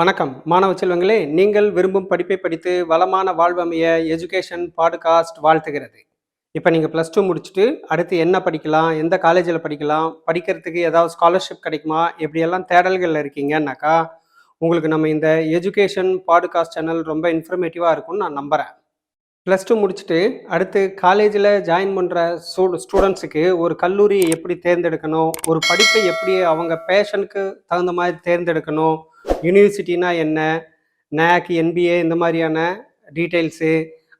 வணக்கம் மாணவ செல்வங்களே, நீங்கள் விரும்பும் படிப்பை படித்து வளமான வாழ்வமைய எஜுகேஷன் பாட்காஸ்ட் வாழ்த்துகிறது. இப்போ நீங்கள் ப்ளஸ் டூ முடிச்சுட்டு அடுத்து என்ன படிக்கலாம், எந்த காலேஜில் படிக்கலாம், படிக்கிறதுக்கு ஏதாவது ஸ்காலர்ஷிப் கிடைக்குமா, எப்படியெல்லாம் தேடல்களில் இருக்கீங்கன்னாக்கா உங்களுக்கு நம்ம இந்த எஜுகேஷன் பாட்காஸ்ட் சேனல் ரொம்ப இன்ஃபர்மேட்டிவாக இருக்கும்னு நான் நம்புகிறேன். ப்ளஸ் டூ முடிச்சுட்டு அடுத்து காலேஜில் ஜாயின் பண்ணுற ஸ்டூடெண்ட்ஸுக்கு ஒரு கல்லூரியை எப்படி தேர்ந்தெடுக்கணும், ஒரு படிப்பை எப்படி அவங்க பேஷனுக்கு தகுந்த மாதிரி தேர்ந்தெடுக்கணும், யூனிவர்சிட்டினா என்ன, NAC NBA இந்த மாதிரியான டீட்டெயில்ஸு,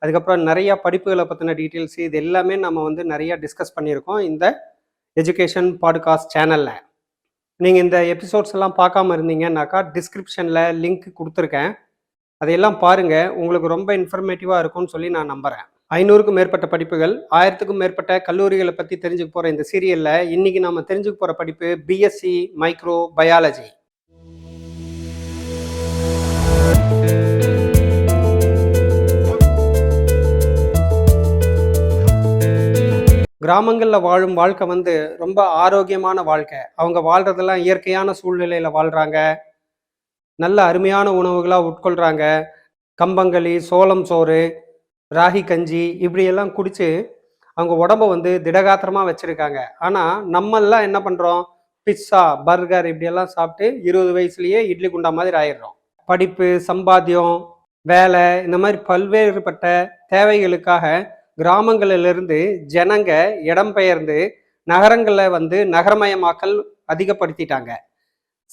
அதுக்கப்புறம் நிறையா படிப்புகளை பற்றின டீட்டெயில்ஸு, இது எல்லாமே நம்ம வந்து நிறையா டிஸ்கஸ் பண்ணியிருக்கோம் இந்த எஜுகேஷன் பாட்காஸ்ட் சேனலில். நீங்கள் இந்த எபிசோட்ஸ் எல்லாம் பார்க்காம இருந்தீங்கன்னாக்கா டிஸ்கிரிப்ஷனில் லிங்க் கொடுத்துருக்கேன், அதையெல்லாம் பாருங்கள். உங்களுக்கு ரொம்ப இன்ஃபர்மேட்டிவாக இருக்கும்னு சொல்லி நான் நம்புகிறேன். 500க்கும் மேற்பட்ட படிப்புகள், 1000க்கும் மேற்பட்ட கல்லூரிகளை பற்றி தெரிஞ்சுக்க போகிற இந்த சீரியலில் இன்றைக்கி நம்ம தெரிஞ்சுக்க போகிற படிப்பு பிஎஸ்சி மைக்ரோ பயாலஜி. கிராமங்களில் வாழும் வாழ்க்கை வந்து ரொம்ப ஆரோக்கியமான வாழ்க்கை. அவங்க வாழ்கிறதெல்லாம் இயற்கையான சூழ்நிலையில் வாழ்கிறாங்க, நல்ல அருமையான உணவுகளாக உட்கொள்கிறாங்க. கம்பங்களி, சோளம் சோறு, ராகி கஞ்சி இப்படியெல்லாம் குடித்து அவங்க உடம்பை வந்து திடகாத்திரமாக வச்சுருக்காங்க. ஆனால் நம்மெல்லாம் என்ன பண்ணுறோம், பிட்ஸா பர்கர் இப்படியெல்லாம் சாப்பிட்டு 20 வயசுலேயே இட்லி குண்டா மாதிரி ஆயிடுறோம். படிப்பு, சம்பாத்தியம், வேலை இந்த மாதிரி பல்வேறுபட்ட தேவைகளுக்காக கிராமங்களிலிருந்து ஜனங்க இடம்பெயர்ந்து நகரங்களில் வந்து நகரமயமாக்கல் அதிகப்படுத்திட்டாங்க.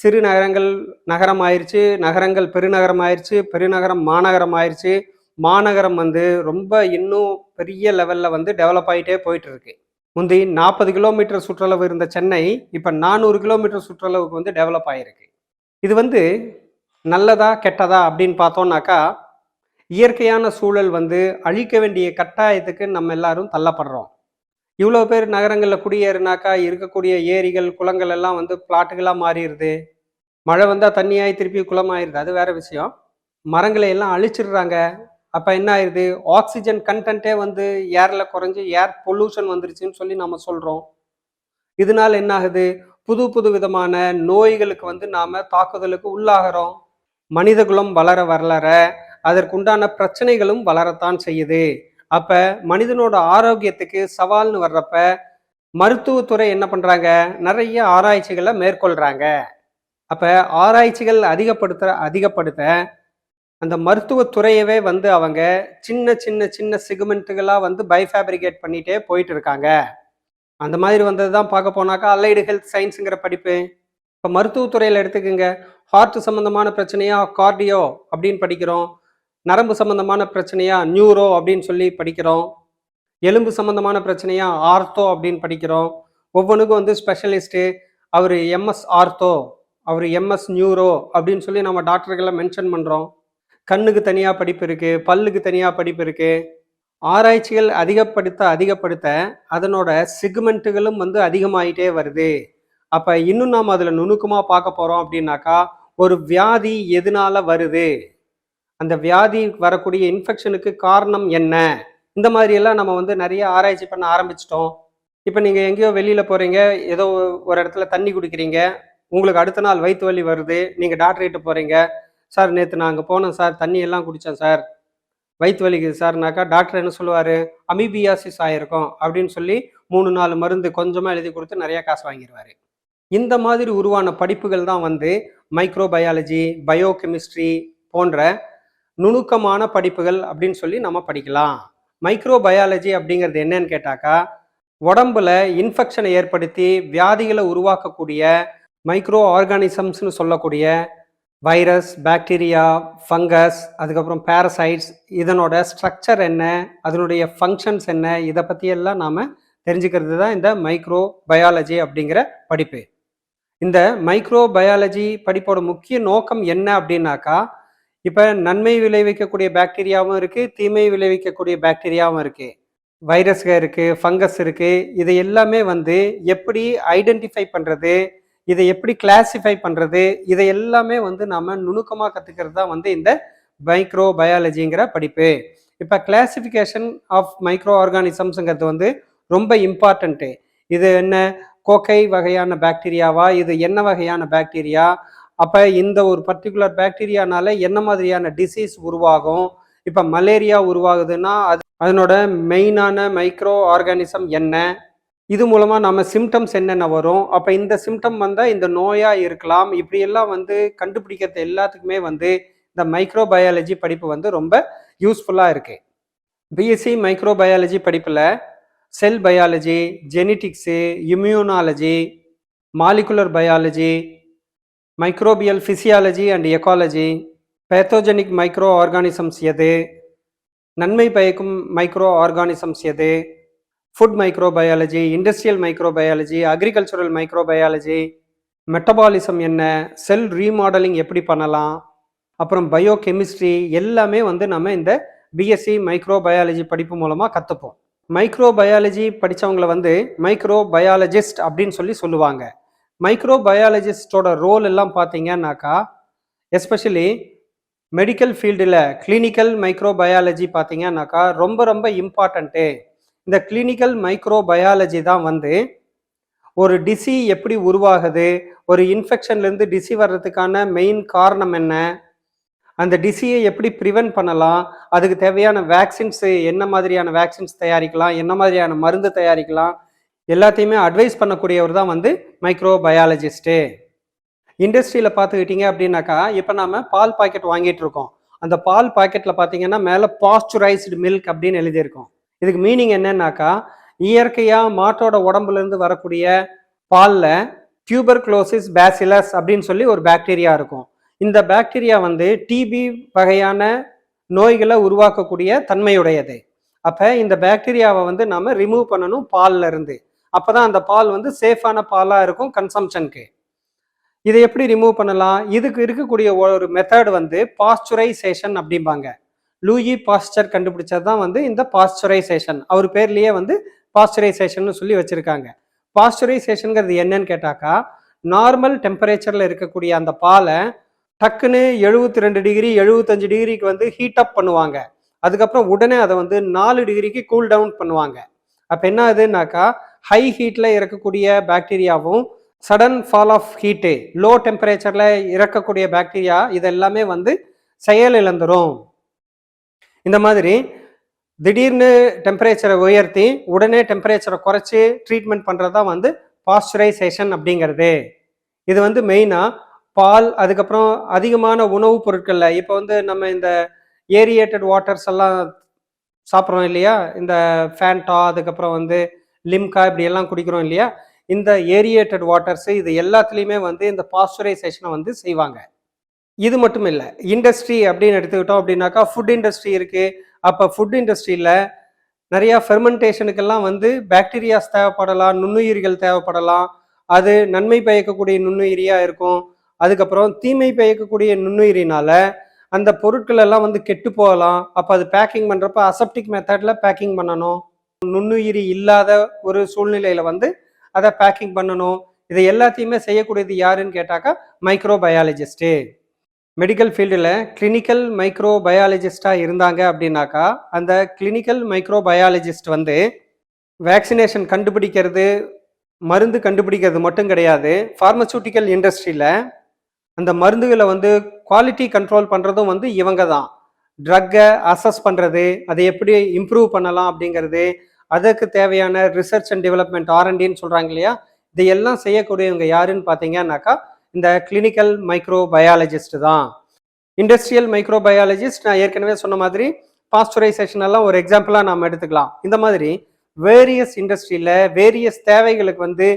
சிறு நகரங்கள் நகரம் ஆயிடுச்சு, நகரங்கள் பெருநகரம் ஆயிடுச்சு, பெருநகரம் மாநகரம் ஆயிடுச்சு, மாநகரம் வந்து ரொம்ப இன்னும் பெரிய லெவலில் வந்து டெவலப் ஆகிட்டே போயிட்டு இருக்கு. முந்தி 40 கிலோமீட்டர் சுற்றளவு இருந்த சென்னை இப்போ 400 கிலோமீட்டர் சுற்றளவுக்கு வந்து டெவலப் ஆகிருக்கு. இது வந்து நல்லதா கெட்டதா அப்படின்னு பார்த்தோம்னாக்கா, இயற்கையான சூழல் வந்து அழிக்க வேண்டிய கட்டாயத்துக்கு நம்ம எல்லாரும் தள்ளப்படுறோம். இவ்வளோ பேர் நகரங்களில் குடியேறினாக்கா இருக்கக்கூடிய ஏரிகள், குளங்கள் எல்லாம் வந்து பிளாட்டுகளாக மாறிடுது. மழை வந்தால் தண்ணியாகி திருப்பி குளமாயிருது, அது வேற விஷயம். மரங்களை எல்லாம் அழிச்சிடுறாங்க. அப்போ என்ன ஆயிடுது, ஆக்சிஜன் கண்டென்ட்டே வந்து ஏரில் குறைஞ்சி ஏர் பொல்யூஷன் வந்துருச்சுன்னு சொல்லி நம்ம சொல்கிறோம். இதனால என்ன ஆகுது, புது புது விதமான நோய்களுக்கு வந்து நாம் தாக்குதலுக்கு உள்ளாகிறோம். மனித குலம் வளர வளர அதற்குண்டான பிரச்சனைகளும் வளரத்தான் செய்யுது. அப்ப மனிதனோட ஆரோக்கியத்துக்கு சவால்னு வர்றப்ப மருத்துவத்துறை என்ன பண்றாங்க, நிறைய ஆராய்ச்சிகளை மேற்கொள்றாங்க. அப்ப ஆராய்ச்சிகள் அதிகப்படுத்த அந்த மருத்துவத்துறையவே வந்து அவங்க சின்ன சின்ன சின்ன செக்மெண்ட்டுகளா வந்து பைஃபேப்ரிகேட் பண்ணிட்டே போயிட்டு இருக்காங்க. அந்த மாதிரி வந்தது தான் பார்க்க போனாக்கா அலைடு ஹெல்த் சயின்ஸுங்கிற படிப்பு. இப்போ மருத்துவத்துறையில் எடுத்துக்கோங்க, ஹார்ட் சம்பந்தமான பிரச்சனையா கார்டியோ அப்படின்னு படிக்கிறோம், நரம்பு சம்பந்தமான பிரச்சனையா நியூரோ அப்படின்னு சொல்லி படிக்கிறோம், எலும்பு சம்பந்தமான பிரச்சனையா ஆர்த்தோ அப்படின்னு படிக்கிறோம். ஒவ்வொன்றுக்கும் வந்து ஸ்பெஷலிஸ்ட்டு, அவர் MS ஆர்த்தோ, அவர் MS நியூரோ அப்படின்னு சொல்லி நம்ம டாக்டர்களை மென்ஷன் பண்ணுறோம். கண்ணுக்கு தனியாக படிப்பு இருக்குது, பல்லுக்கு தனியாக படிப்பு இருக்குது. ஆராய்ச்சிகள் அதிகப்படுத்த அதனோட செக்மெண்ட்டுகளும் வந்து அதிகமாயிட்டே வருது. அப்போ இன்னும் நாம் அதில் நுணுக்கமாக பார்க்க போகிறோம் அப்படின்னாக்கா, ஒரு வியாதி எதனால வருது, அந்த வியாதி வரக்கூடிய இன்ஃபெக்ஷனுக்கு காரணம் என்ன, இந்த மாதிரியெல்லாம் நம்ம வந்து நிறைய ஆராய்ச்சி பண்ண ஆரம்பிச்சிட்டோம். இப்போ நீங்கள் எங்கேயோ வெளியில் போகிறீங்க, ஏதோ ஒரு இடத்துல தண்ணி குடிக்கிறீங்க, உங்களுக்கு அடுத்த நாள் வயிற்று வலி வருது, நீங்கள் டாக்டர்கிட்ட போகிறீங்க, சார் நேற்று நான் அங்கே போனேன் சார், தண்ணி எல்லாம் குடித்தேன் சார், வயிற்று வலிக்குது சார்னாக்கா டாக்டர் என்ன சொல்லுவார், அமீபியாசிஸ் ஆகிருக்கும் அப்படின்னு சொல்லி 3-4 மருந்து கொஞ்சமாக எழுதி கொடுத்து நிறையா காசு வாங்கிடுவார். இந்த மாதிரி உருவான படிப்புகள் தான் வந்து மைக்ரோபயாலஜி, பயோகெமிஸ்ட்ரி போன்ற நுணுக்கமான படிப்புகள் அப்படின்னு சொல்லி நம்ம படிக்கலாம். மைக்ரோபயாலஜி அப்படிங்கிறது என்னன்னு கேட்டாக்கா, உடம்புல இன்ஃபெக்ஷனை ஏற்படுத்தி வியாதிகளை உருவாக்கக்கூடிய மைக்ரோ ஆர்கானிசம்ஸ்னு சொல்லக்கூடிய வைரஸ், பாக்டீரியா, ஃபங்கஸ், அதுக்கப்புறம் பேரசைட்ஸ், இதனோட ஸ்ட்ரக்சர் என்ன, அதனுடைய ஃபங்க்ஷன்ஸ் என்ன, இதை பற்றியெல்லாம் நாம் தெரிஞ்சுக்கிறது தான் இந்த மைக்ரோ பயாலஜி அப்படிங்கிற படிப்பு. இந்த மைக்ரோ பயாலஜி படிப்போட முக்கிய நோக்கம் என்ன அப்படின்னாக்கா, இப்போ நன்மை விளைவிக்கக்கூடிய பாக்டீரியாவும் இருக்குது, தீமை விளைவிக்கக்கூடிய பாக்டீரியாவும் இருக்குது, வைரஸ்கள் இருக்குது, ஃபங்கஸ் இருக்குது. இதை எல்லாமே வந்து எப்படி ஐடென்டிஃபை பண்ணுறது, இதை எப்படி கிளாசிஃபை பண்ணுறது, இதை எல்லாமே வந்து நம்ம நுணுக்கமாக கற்றுக்கிறது தான் வந்து இந்த மைக்ரோ பயாலஜிங்கிற படிப்பு. இப்போ கிளாசிஃபிகேஷன் ஆஃப் மைக்ரோ ஆர்கானிசம்ஸுங்கிறது வந்து ரொம்ப இம்பார்ட்டண்ட்டு. இது என்ன, கோக்கை வகையான பாக்டீரியாவா, இது என்ன வகையான பாக்டீரியா, அப்போ இந்த ஒரு பர்டிகுலர் பாக்டீரியானால என்ன மாதிரியான டிசீஸ் உருவாகும், இப்போ மலேரியா உருவாகுதுன்னா அதனோட மெயினான மைக்ரோ ஆர்கானிசம் என்ன, இது மூலமா நம்ம சிம்டம்ஸ் என்னென்ன வரும், அப்போ இந்த சிம்டம் வந்தால் இந்த நோயா இருக்கலாம், இப்படியெல்லாம் கண்டுபிடிக்கிறது எல்லாத்துக்குமே இந்த மைக்ரோபயாலஜி படிப்பு ரொம்ப யூஸ்ஃபுல்லாக இருக்கு. பிஎஸ்சி மைக்ரோபயாலஜி படிப்பில் செல் biology, genetics, immunology, molecular biology, microbial physiology and ecology, pathogenic micro organisms எது, நன்மை பயக்கும் மைக்ரோ ஆர்கானிசம்ஸ் எது, food microbiology, industrial microbiology, agricultural microbiology, metabolism என்ன, செல் ரீமாடலிங் எப்படி பண்ணலாம், அப்புறம் பயோ கெமிஸ்ட்ரி எல்லாமே நம்ம இந்த பிஎஸ்சி மைக்ரோபயாலஜி படிப்பு மூலமாக கற்றுப்போம். மைக்ரோபயாலஜி படித்தவங்களை மைக்ரோபயாலஜிஸ்ட் அப்படின்னு சொல்லுவாங்க. மைக்ரோபயாலஜிஸ்டோட ரோல் எல்லாம் பார்த்தீங்கன்னாக்கா, எஸ்பெஷலி மெடிக்கல் ஃபீல்டில் கிளினிக்கல் மைக்ரோபயாலஜி பார்த்தீங்கன்னாக்கா ரொம்ப ரொம்ப இம்பார்ட்டண்ட்டு. இந்த கிளினிக்கல் மைக்ரோபயாலஜி தான் ஒரு டிசி எப்படி உருவாகுது, ஒரு இன்ஃபெக்ஷன்லேருந்து டிசி வர்றதுக்கான மெயின் காரணம் என்ன, அந்த டிசியை எப்படி ப்ரிவென்ட் பண்ணலாம், அதுக்கு தேவையான வேக்சின்ஸு என்ன மாதிரியான வேக்சின்ஸ் தயாரிக்கலாம், என்ன மாதிரியான மருந்து தயாரிக்கலாம், எல்லாத்தையுமே அட்வைஸ் பண்ணக்கூடியவர் தான் மைக்ரோபயாலஜிஸ்ட்டு. இண்டஸ்ட்ரியில் பார்த்துக்கிட்டிங்க அப்படின்னாக்கா, இப்போ நம்ம பால் பாக்கெட் வாங்கிட்டு இருக்கோம். அந்த பால் பாக்கெட்டில் பார்த்தீங்கன்னா மேலே பாஸ்சுரைஸ்டு மில்க் அப்படின்னு எழுதியிருக்கோம். இதுக்கு மீனிங் என்னன்னாக்கா, இயற்கையாக மாட்டோட உடம்புலேருந்து வரக்கூடிய பாலில் டியூபர்குலோசிஸ் பேசிலஸ் அப்படின்னு ஒரு பாக்டீரியா இருக்கும். இந்த பாக்டீரியா டிபி வகையான நோய்களை உருவாக்கக்கூடிய தன்மையுடையது. அப்போ இந்த பாக்டீரியாவை நம்ம ரிமூவ் பண்ணணும் பாலில் இருந்து. அப்போ தான் அந்த பால் சேஃபான பாலாக இருக்கும் கன்சம்ஷனுக்கு. இதை எப்படி ரிமூவ் பண்ணலாம், இதுக்கு இருக்கக்கூடிய ஒரு மெத்தட் பாஸ்சுரைசேஷன் அப்படிம்பாங்க. லூயி பாஸ்டர் கண்டுபிடிச்சது தான் இந்த பாஸ்சுரைசேஷன். அவர் பேர்லேயே பாஸ்சுரைசேஷன் சொல்லி வச்சுருக்காங்க. பாஸ்சுரைசேஷனுங்கிறது என்னன்னு கேட்டாக்கா, நார்மல் டெம்பரேச்சரில் இருக்கக்கூடிய அந்த பாலை டக்குன்னு 72 டிகிரி 75 டிகிரிக்கு ஹீட் அப் பண்ணுவாங்க. அதுக்கப்புறம் உடனே அதை 4 டிகிரிக்கு கூல் டவுன் பண்ணுவாங்க. அப்போ என்ன ஆகுதுன்னாக்கா, ஹை ஹீட்டில் இருக்கக்கூடிய பாக்டீரியாவும் sudden fall of heat low டெம்பரேச்சரில் இறக்கக்கூடிய பாக்டீரியா இதெல்லாமே செயல் இழந்துரும். இந்த மாதிரி திடீர்னு டெம்பரேச்சரை உயர்த்தி உடனே டெம்பரேச்சரை குறைச்சி ட்ரீட்மெண்ட் பண்ணுறது தான் பாஸ்சுரைசேஷன் அப்படிங்கிறது. இது மெயினாக பால், அதுக்கப்புறம் அதிகமான உணவுப் பொருட்களில் இப்போ நம்ம இந்த ஏரியேட்டட் வாட்டர்ஸ் எல்லாம் சாப்பிட்றோம் இல்லையா, இந்த ஃபேண்டா, அதுக்கப்புறம் லிம்கா இப்படியெல்லாம் குடிக்கிறோம் இல்லையா, இந்த ஏரியேட்டட் வாட்டர்ஸு இது எல்லாத்துலேயுமே இந்த பாஸ்சுரைசேஷனை செய்வாங்க. இது மட்டும் இல்லை, இண்டஸ்ட்ரி அப்படின்னு எடுத்துக்கிட்டோம் அப்படின்னாக்கா ஃபுட் இண்டஸ்ட்ரி இருக்குது. அப்போ ஃபுட் இண்டஸ்ட்ரியில் நிறையா ஃபெர்மெண்டேஷனுக்கெல்லாம் பாக்டீரியாஸ் தேவைப்படலாம், நுண்ணுயிரிகள் தேவைப்படலாம். அது நன்மை பயக்கக்கூடிய நுண்ணுயிரியாக இருக்கும். அதுக்கப்புறம் தீமை பயக்கக்கூடிய நுண்ணுயிரினால அந்த பொருட்கள் எல்லாம் கெட்டு போகலாம். அப்போ அது பேக்கிங் பண்ணுறப்ப அசெப்டிக் மெத்தடில் பேக்கிங் பண்ணணும். நுண்ணுயிரி இல்லாத ஒரு சூழ்நிலையில் அதை பேக்கிங் பண்ணணும். இதை எல்லாத்தையுமே செய்யக்கூடியது யாருன்னு கேட்டாக்கா மைக்ரோபயாலஜிஸ்ட்டு. மெடிக்கல் ஃபீல்டில் கிளினிக்கல் மைக்ரோபயாலஜிஸ்டாக இருந்தாங்க அப்படின்னாக்கா, அந்த கிளினிக்கல் மைக்ரோபயாலஜிஸ்ட் வேக்சினேஷன் கண்டுபிடிக்கிறது, மருந்து கண்டுபிடிக்கிறது மட்டும் கிடையாது. ஃபார்மசூட்டிக்கல் இண்டஸ்ட்ரியில் அந்த மருந்துகளை குவாலிட்டி கண்ட்ரோல் பண்ணுறதும் இவங்க தான். ட்ரக்கை அசஸ் பண்ணுறது, அதை எப்படி இம்ப்ரூவ் பண்ணலாம் அப்படிங்கிறது, அதுக்கு தேவையான ரிசர்ச் அண்ட் டெவலப்மெண்ட் R&Dன்னு சொல்கிறாங்க இல்லையா, இதையெல்லாம் செய்யக்கூடியவங்க யாருன்னு பார்த்தீங்கன்னாக்கா இந்த கிளினிக்கல் மைக்ரோபயாலஜிஸ்ட் தான். இண்டஸ்ட்ரியல் மைக்ரோபயாலஜிஸ்ட் நான் ஏற்கனவே சொன்ன மாதிரி பாஸ்சுரைசேஷன் எல்லாம் ஒரு எக்ஸாம்பிளாக நாம் எடுத்துக்கலாம். இந்த மாதிரி வேரியஸ் இண்டஸ்ட்ரியில் வேரியஸ் தேவைகளுக்கு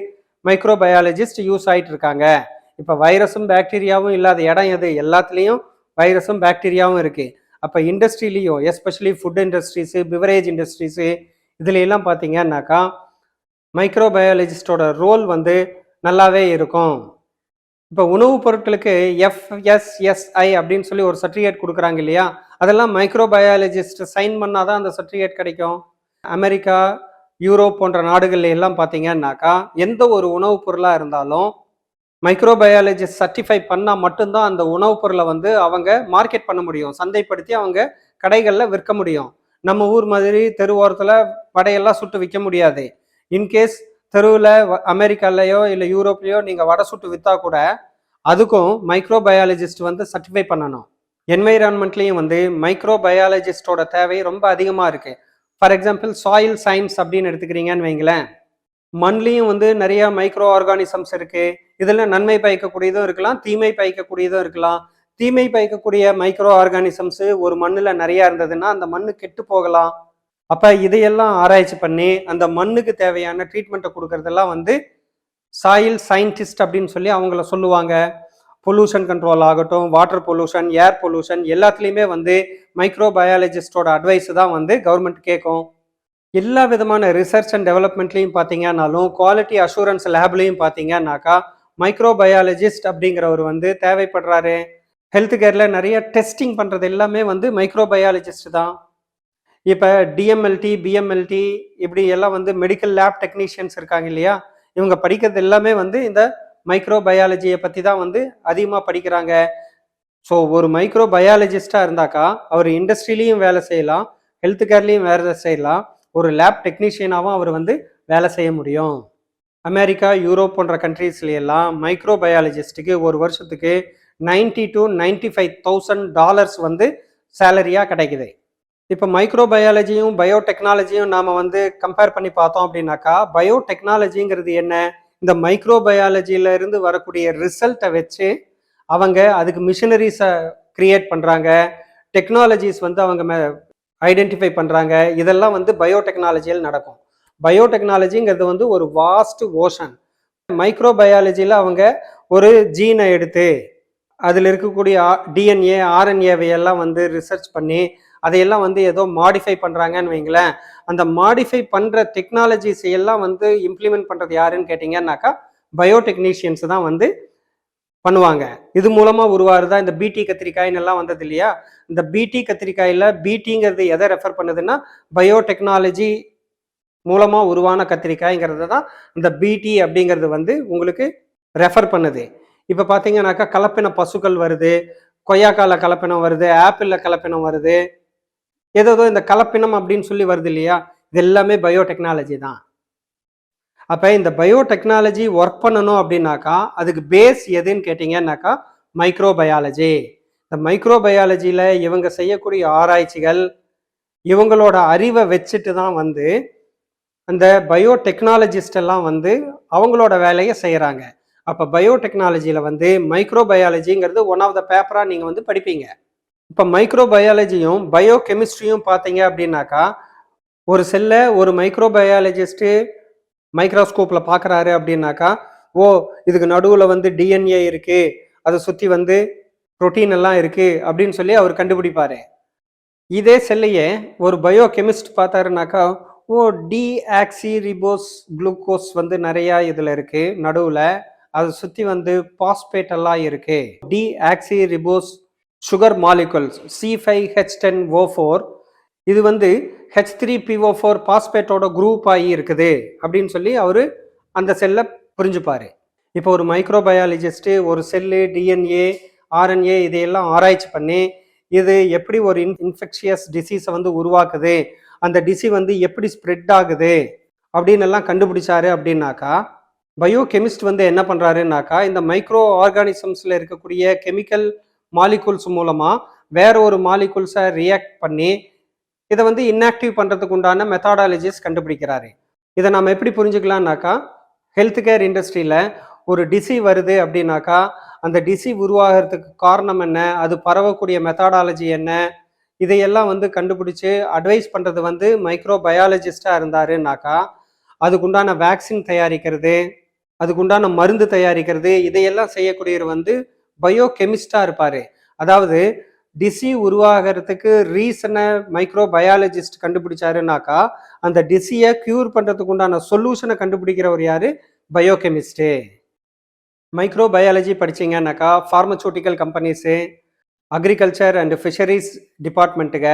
மைக்ரோபயாலஜிஸ்ட் யூஸ் ஆகிட்டு இருக்காங்க. இப்போ வைரஸும் பாக்டீரியாவும் இல்லாத இடம் எது, எல்லாத்துலேயும் வைரஸும் பாக்டீரியாவும் இருக்குது. அப்போ இண்டஸ்ட்ரியிலையும் especially food industries, beverage industries இதுல எல்லாம் பார்த்தீங்கன்னாக்கா மைக்ரோபயாலஜிஸ்டோட ரோல் நல்லாவே இருக்கும். இப்போ உணவுப் பொருட்களுக்கு FSSI அப்படின்னு சொல்லி ஒரு சர்டிஃபிகேட் கொடுக்குறாங்க இல்லையா, அதெல்லாம் மைக்ரோபயாலஜிஸ்ட் சைன் பண்ணாதான் அந்த சர்டிஃபிகேட் கிடைக்கும். அமெரிக்கா, யூரோப் போன்ற நாடுகள்ல எல்லாம் பார்த்தீங்கன்னாக்கா எந்த ஒரு உணவுப் பொருளாக இருந்தாலும் மைக்ரோபயாலஜிஸ்ட் சர்டிஃபை பண்ணால் மட்டும்தான் அந்த உணவுப் பொருளை அவங்க மார்க்கெட் பண்ண முடியும், சந்தைப்படுத்தி அவங்க கடைகளில் விற்க முடியும். நம்ம ஊர் மாதிரி தெரு ஓரத்தில் வடையெல்லாம் சுட்டு விற்க முடியாது. இன்கேஸ் தெருவில் அமெரிக்காலையோ இல்லை யூரோப்லேயோ நீங்கள் வடை சுட்டு விற்றா கூட அதுக்கும் மைக்ரோபயாலஜிஸ்ட் வந்து சர்டிஃபை பண்ணணும். என்வைரான்மெண்ட்லேயும் வந்து மைக்ரோபயாலஜிஸ்டோட தேவை ரொம்ப அதிகமாக இருக்குது. ஃபார் எக்ஸாம்பிள் சாயில் சயின்ஸ் அப்படின்னு எடுத்துக்கிறீங்கன்னு வைங்களேன், மண்லேயும் வந்து நிறைய மைக்ரோ ஆர்கானிசம்ஸ் இருக்குது. இதில் நன்மை பயக்கக்கூடியதும் இருக்கலாம், தீமை பயக்கக்கூடியதும் இருக்கலாம். தீமை பயக்கக்கூடிய மைக்ரோ ஆர்கானிசம்ஸு ஒரு மண்ணில் நிறையா இருந்ததுன்னா அந்த மண் கெட்டு போகலாம். அப்போ இதையெல்லாம் ஆராய்ச்சி பண்ணி அந்த மண்ணுக்கு தேவையான ட்ரீட்மெண்ட்டை கொடுக்கறதெல்லாம் வந்து சாயில் சயின்டிஸ்ட் அப்படின்னு சொல்லி அவங்கள சொல்லுவாங்க. பொல்யூஷன் கண்ட்ரோல் ஆகட்டும், வாட்டர் பொல்யூஷன், ஏர் பொல்யூஷன் எல்லாத்துலேயுமே வந்து மைக்ரோபயாலஜிஸ்டோட அட்வைஸ் தான் வந்து கவர்மெண்ட் கேட்கும். எல்லா விதமான ரிசர்ச் அண்ட் டெவலப்மெண்ட்லையும் பார்த்தீங்கன்னாலும், குவாலிட்டி அஷூரன்ஸ் லேப்லையும் பார்த்தீங்கன்னாக்கா மைக்ரோபயாலஜிஸ்ட் அப்படிங்கிறவர் வந்து தேவைப்படுறாரு. ஹெல்த் கேரில் நிறைய டெஸ்டிங் பண்ணுறது எல்லாமே வந்து மைக்ரோபயாலஜிஸ்ட் தான். இப்போ டிஎம்எல்டி, பிஎம்எல்டி இப்படி எல்லாம் வந்து மெடிக்கல் லேப் டெக்னீஷியன்ஸ் இருக்காங்க இல்லையா, இவங்க படிக்கிறது எல்லாமே வந்து இந்த மைக்ரோபயாலஜியை பற்றி தான் வந்து அதிகமாக படிக்கிறாங்க. ஸோ ஒரு மைக்ரோபயாலஜிஸ்டாக இருந்தாக்கா அவர் இண்டஸ்ட்ரியிலையும் வேலை செய்யலாம், ஹெல்த் கேர்லேயும் வேலை செய்யலாம், ஒரு லேப் டெக்னீஷியனாகவும் அவர் வந்து வேலை செய்ய முடியும். அமெரிக்கா, யூரோப் போன்ற கண்ட்ரீஸ்லையெல்லாம் மைக்ரோபயாலஜிஸ்ட்டுக்கு ஒரு வருஷத்துக்கு $90,000 to $95,000 வந்து சேலரியாக கிடைக்குது. இப்போ மைக்ரோபயாலஜியும் பயோடெக்னாலஜியும் நாம் வந்து கம்பேர் பண்ணி பார்த்தோம் அப்படின்னாக்கா, பயோடெக்னாலஜிங்கிறது என்ன, இந்த மைக்ரோபயாலஜியில இருந்து வரக்கூடிய ரிசல்ட்டை வச்சு அவங்க அதுக்கு மிஷினரிஸை கிரியேட் பண்ணுறாங்க, டெக்னாலஜிஸ் வந்து அவங்க ஐடென்டிஃபை பண்ணுறாங்க. இதெல்லாம் வந்து பயோடெக்னாலஜியில் நடக்கும். பயோடெக்னாலஜிங்கிறது வந்து ஒரு வாஸ்ட் ஓஷன். மைக்ரோபயாலஜியில் அவங்க ஒரு ஜீனை எடுத்து அதில் இருக்கக்கூடிய டிஎன்ஏ, ஆர்என்ஏவை எல்லாம் வந்து ரிசர்ச் பண்ணி அதையெல்லாம் வந்து ஏதோ மாடிஃபை பண்ணுறாங்கன்னு வைங்களேன். அந்த மாடிஃபை பண்ணுற டெக்னாலஜிஸ் எல்லாம் வந்து இம்ப்ளிமெண்ட் பண்ணுறது யாருன்னு கேட்டிங்கன்னாக்கா பயோடெக்னீஷியன்ஸ் தான் வந்து பண்ணுவாங்க. இது மூலமாக உருவாருதா இந்த பிடி கத்திரிக்காய்ன்னு எல்லாம் வந்தது இல்லையா, இந்த பிடி கத்திரிக்காயில் பிடிங்கிறது எதை ரெஃபர் பண்ணுதுன்னா பயோடெக்னாலஜி மூலமாக உருவான கத்திரிக்காய்ங்கிறது தான் இந்த பிடி அப்படிங்கிறது வந்து உங்களுக்கு ரெஃபர் பண்ணுது. இப்போ பார்த்தீங்கன்னாக்கா கலப்பின பசுக்கள் வருது, கொய்யாக்கால கலப்பினம் வருது, ஆப்பிளில் கலப்பினம் வருது, ஏதோ இந்த கலப்பினம் அப்படின்னு சொல்லி வருது இல்லையா, இது எல்லாமே பயோடெக்னாலஜி தான். அப்போ இந்த பயோடெக்னாலஜி ஒர்க் பண்ணணும் அப்படின்னாக்கா அதுக்கு பேஸ் எதுன்னு கேட்டிங்கன்னாக்கா மைக்ரோபயாலஜி. இந்த மைக்ரோபயாலஜியில் இவங்க செய்யக்கூடிய ஆராய்ச்சிகள் இவங்களோட அறிவை வச்சுட்டு தான் வந்து அந்த பயோடெக்னாலஜிஸ்ட் எல்லாம் வந்து அவங்களோட வேலையை செய்கிறாங்க. அப்போ பயோடெக்னாலஜியில் வந்து மைக்ரோபயாலஜிங்கிறது ஒன் ஆஃப் த பேப்பராக நீங்கள் வந்து படிப்பீங்க. இப்போ மைக்ரோபயாலஜியும் பயோ கெமிஸ்ட்ரியும் பார்த்தீங்க அப்படின்னாக்கா, ஒரு செல்லை ஒரு மைக்ரோபயாலஜிஸ்ட்டு மைக்ரோஸ்கோப்பில் பார்க்குறாரு அப்படின்னாக்கா, ஓ இதுக்கு நடுவில் வந்து டிஎன்ஏ இருக்குது, அதை சுற்றி வந்து புரோட்டீன் எல்லாம் இருக்குது அப்படின்னு சொல்லி அவர் கண்டுபிடிப்பார். இதே செல்லையே ஒரு பயோ கெமிஸ்ட் பார்த்தாருனாக்கா, ஓ டிஆக்சி ரிபோஸ் குளுக்கோஸ் வந்து நிறையா இதில் இருக்குது, நடுவில் அதை சுற்றி வந்து பாஸ்பேட் எல்லாம் இருக்குது, deoxy ribose sugar molecules C5H10O4 இது வந்து H3PO4 பாஸ்பேட்டோட குரூப் ஆகி இருக்குது அப்படின்னு சொல்லி அவர் அந்த செல்லை புரிஞ்சுப்பார். இப்போ ஒரு மைக்ரோபயாலஜிஸ்ட்டு ஒரு செல்லு, டிஎன்ஏ, ஆர்என்ஏ இதையெல்லாம் ஆராய்ச்சி பண்ணி இது எப்படி ஒரு இன்ஃபெக்ஷியஸ் டிசீஸை வந்து உருவாக்குது, அந்த டிசீஸ் வந்து எப்படி ஸ்ப்ரெட் ஆகுது அப்படின்னு எல்லாம் கண்டுபிடிச்சாரு அப்படின்னாக்கா, பயோ கெமிஸ்ட் வந்து என்ன பண்ணுறாருனாக்கா இந்த மைக்ரோ ஆர்கானிசம்ஸில் இருக்கக்கூடிய கெமிக்கல் மாலிகூல்ஸ் மூலமாக வேற ஒரு மாலிகூல்ஸை ரியாக்ட் பண்ணி இதை வந்து இன்ஆக்டிவ் பண்ணுறதுக்கு உண்டான மெத்தாடாலஜிஸ் கண்டுபிடிக்கிறாரு. இதை நம்ம எப்படி புரிஞ்சுக்கலாம்னாக்கா, ஹெல்த் கேர் இண்டஸ்ட்ரியில் ஒரு டிசி வருது அப்படின்னாக்கா அந்த டிசி உருவாகிறதுக்கு காரணம் என்ன, அது பரவக்கூடிய மெத்தாடாலஜி என்ன, இதையெல்லாம் வந்து கண்டுபிடிச்சு அட்வைஸ் பண்ணுறது வந்து மைக்ரோபயாலஜிஸ்டாக இருந்தாருனாக்கா, அதுக்குண்டான வேக்சின் தயாரிக்கிறது, அதுக்குண்டான மருந்து தயாரிக்கிறது, இதையெல்லாம் செய்யக்கூடியவர் வந்து பயோ கெமிஸ்டாக இருப்பார். அதாவது டிசி உருவாகிறதுக்கு ரீசனை மைக்ரோபயாலஜிஸ்ட் கண்டுபிடிச்சாருனாக்கா அந்த டிசியை க்யூர் பண்ணுறதுக்கு உண்டான சொல்யூஷனை கண்டுபிடிக்கிறவர் யார், பயோகெமிஸ்ட்டு. மைக்ரோபயாலஜி படிச்சிங்கன்னாக்கா pharmaceutical companies, agriculture and fisheries டிபார்ட்மெண்ட்டுக,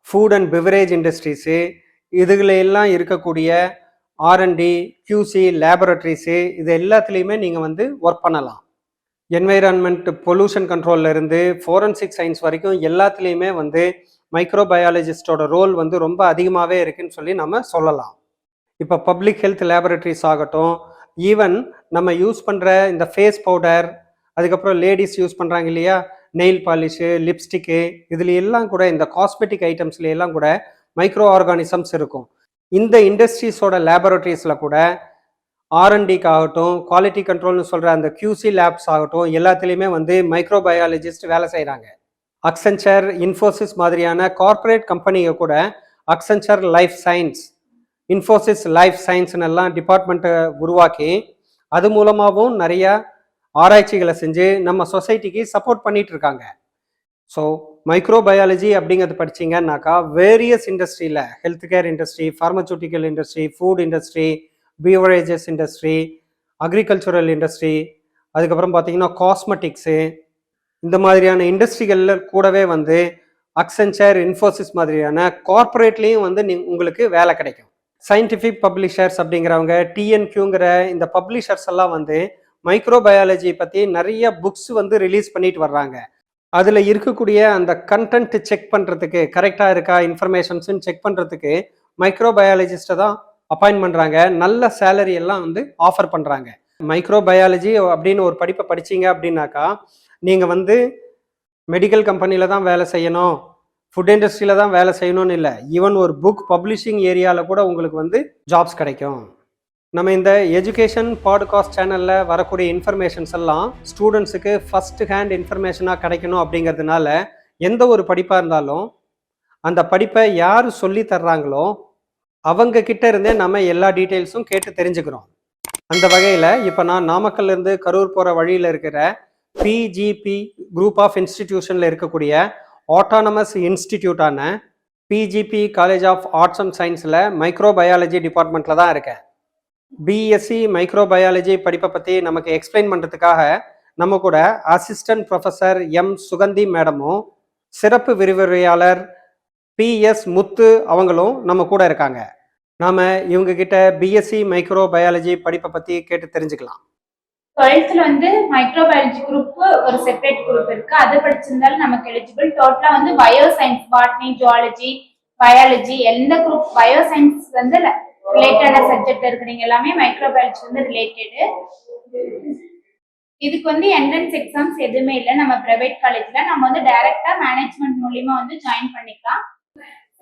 ஃபுட் அண்ட் பிவரேஜ் இண்டஸ்ட்ரீஸு, இதுகளெல்லாம் இருக்கக்கூடிய ஆர்என்டி, கியூசி லேபரட்டரிஸு, இது எல்லாத்துலேயுமே நீங்கள் வந்து ஒர்க் பண்ணலாம். என்வைரான்மெண்ட் பொல்யூஷன் கண்ட்ரோலில் இருந்து ஃபோரன்சிக் சயின்ஸ் வரைக்கும் எல்லாத்துலேயுமே வந்து மைக்ரோபயாலஜிஸ்டோட ரோல் வந்து ரொம்ப அதிகமாகவே இருக்குன்னு சொல்லி நம்ம சொல்லலாம். இப்போ பப்ளிக் ஹெல்த் லேபரட்டரிஸ் ஆகட்டும், ஈவன் நம்ம யூஸ் பண்ணுற இந்த ஃபேஸ் பவுடர், அதுக்கப்புறம் லேடிஸ் யூஸ் பண்ணுறாங்க இல்லையா, நெயில் பாலிஷு, லிப்ஸ்டிக்கு, இதுல எல்லாம் கூட இந்த காஸ்மெட்டிக் ஐட்டம்ஸ்ல எல்லாம் கூட மைக்ரோ ஆர்கானிசம்ஸ் இருக்கும். இந்த இண்டஸ்ட்ரீஸோட லேபரட்டரிஸில் கூட ஆர்என்டிக்கு ஆகட்டும், குவாலிட்டி கண்ட்ரோல்னு சொல்கிற அந்த QC லேப்ஸ் ஆகட்டும், எல்லாத்துலேயுமே வந்து மைக்ரோபயாலஜிஸ்ட் வேலை செய்கிறாங்க. அக்சென்சர், இன்ஃபோசிஸ் மாதிரியான கார்ப்பரேட் கம்பெனிங்க கூட Accenture life science, Infosys life சயின்ஸ்னு எல்லாம் டிபார்ட்மெண்ட்டை உருவாக்கி அது மூலமாகவும் நிறைய ஆராய்ச்சிகளை செஞ்சு நம்ம சொசைட்டிக்கு சப்போர்ட் பண்ணிட்டு இருக்காங்க. ஸோ மைக்ரோபயாலஜி அப்படிங்கிறது படிச்சிங்கன்னாக்கா வேரியஸ் இண்டஸ்ட்ரியில், health care industry, pharmaceutical industry, food industry, beverages industry, agricultural industry, அதுக்கப்புறம் பார்த்தீங்கன்னா காஸ்மெட்டிக்ஸு, இந்த மாதிரியான இண்டஸ்ட்ரிகளில் கூடவே வந்து அக்சென்சர், இன்ஃபோசிஸ் மாதிரியான கார்ப்பரேட்லேயும் வந்து உங்களுக்கு வேலை கிடைக்கும். சயின்டிஃபிக் பப்ளிஷர்ஸ் அப்படிங்கிறவங்க, TNQங்கிற இந்த பப்ளிஷர்ஸ் எல்லாம் வந்து மைக்ரோபயாலஜி பற்றி நிறைய புக்ஸ் வந்து ரிலீஸ் பண்ணிட்டு வர்றாங்க. அதில் இருக்கக்கூடிய அந்த கண்டென்ட் செக் பண்ணுறதுக்கு, கரெக்டாக இருக்கா இன்ஃபர்மேஷன்ஸ்ன்னு செக் பண்ணுறதுக்கு மைக்ரோபயாலஜிஸ்ட்டை தான் அப்பாயின்ட் பண்ணுறாங்க. நல்ல சேலரி எல்லாம் வந்து ஆஃபர் பண்ணுறாங்க. மைக்ரோபயாலஜி அப்படின்னு ஒரு படிப்பை படிச்சீங்க அப்படின்னாக்கா, நீங்கள் வந்து மெடிக்கல் கம்பெனியில் தான் வேலை செய்யணும், ஃபுட் இண்டஸ்ட்ரியில் தான் வேலை செய்யணும்னு இல்லை, ஈவன் ஒரு புக் பப்ளிஷிங் ஏரியாவில் கூட உங்களுக்கு வந்து ஜாப்ஸ் கிடைக்கும். நம்ம இந்த எஜுகேஷன் பாட்காஸ்ட் சேனலில் வரக்கூடிய இன்ஃபர்மேஷன்ஸ் எல்லாம் ஸ்டூடெண்ட்ஸுக்கு ஃபஸ்ட் ஹேண்ட் இன்ஃபர்மேஷனாக கிடைக்கணும் அப்படிங்கிறதுனால எந்த ஒரு படிப்பாக இருந்தாலும் அந்த படிப்பை யார் சொல்லி தர்றாங்களோ அவங்க கிட்ட இருந்தே நம்ம எல்லா டீட்டெயில்ஸும் கேட்டு தெரிஞ்சுக்கிறோம். அந்த வகையில் இப்போ நான் நாமக்கல்லேருந்து கரூர் போகிற வழியில் இருக்கிற PGP குரூப் ஆஃப் இன்ஸ்டிடியூஷனில் இருக்கக்கூடிய ஆட்டானமஸ் இன்ஸ்டிடியூட்டான PGP college of arts and சயின்ஸில் மைக்ரோபயாலஜி டிபார்ட்மெண்ட்டில் தான் இருக்கேன். BSc மைக்ரோபயாலஜி படிப்பை பற்றி நமக்கு எக்ஸ்பிளைன் பண்ணுறதுக்காக நம்ம கூட அசிஸ்டன்ட் ப்ரொஃபஸர் M சுகந்தி மேடமும் சிறப்பு விரிவுரையாளர் PS முத்து அவங்களும் நம்ம கூட இருக்காங்க. நாம் இவங்க கிட்ட BSc மைக்ரோபயாலஜி படிப்பை பற்றி கேட்டு தெரிஞ்சுக்கலாம். 12th வந்து மைக்ரோபயாலஜி குரூப் ஒரு செப்பரேட் குரூப் இருக்கு, அது படிச்சிருந்தாலும் நமக்கு எலிஜிபிள். டோட்டலா வந்து bio science, botany, zoology, biology, எந்த குரூப் பயோ சயின்ஸ் வந்து ரிலேட்டடான சப்ஜெக்ட் இருக்கிறீங்க எல்லாமே மைக்ரோபயாலஜி வந்து ரிலேட்டடு. இதுக்கு வந்து என்ட்ரன்ஸ் எக்ஸாம்ஸ் எதுவுமே இல்லை. நம்ம பிரைவேட் காலேஜ்ல நம்ம வந்து டைரக்டா மேனேஜ்மெண்ட் மூலியமா வந்து ஜாயின் பண்ணிக்கலாம்.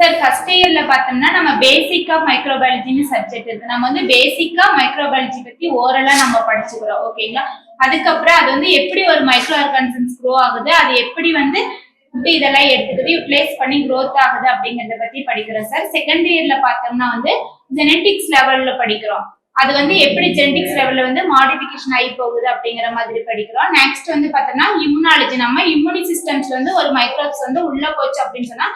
சார் ஃபர்ஸ்ட் இயர்ல பார்த்தோம்னா நம்ம பேசிக் ஆஃப் மைக்ரோபயாலஜின்னு சப்ஜெக்ட் இருக்கு. நம்ம வந்து பேசிக்கா மைக்ரோபயாலஜி பத்தி ஓரலா நம்ம படிச்சுக்கிறோம், ஓகேங்களா. அதுக்கப்புறம் அது வந்து எப்படி ஒரு மைக்ரோ ஆர்கானிசம்ஸ் க்ரோ ஆகுது, அது எப்படி வந்து இதெல்லாம் எடுத்துக்கிட்டு யூட்டிலைஸ் பண்ணி க்ரோத் ஆகுது அப்படிங்கறத பத்தி படிக்கிறோம் சார். செகண்ட் இயர்ல பார்த்தோம்னா வந்து ஜெனட்டிக்ஸ் லெவல்ல படிக்கிறோம். அது வந்து எப்படி ஜெனட்டிக்ஸ் லெவல்ல வந்து மாடிஃபிகேஷன் ஆகி போகுது அப்படிங்கிற மாதிரி படிக்கிறோம். நெக்ஸ்ட் வந்து பார்த்தோம்னா இம்யூனாலஜி, நம்ம இம்யூனி சிஸ்டம்ஸ்ல வந்து ஒரு மைக்ரோப்ஸ் வந்து உள்ள போச்சு அப்படின்னு சொன்னா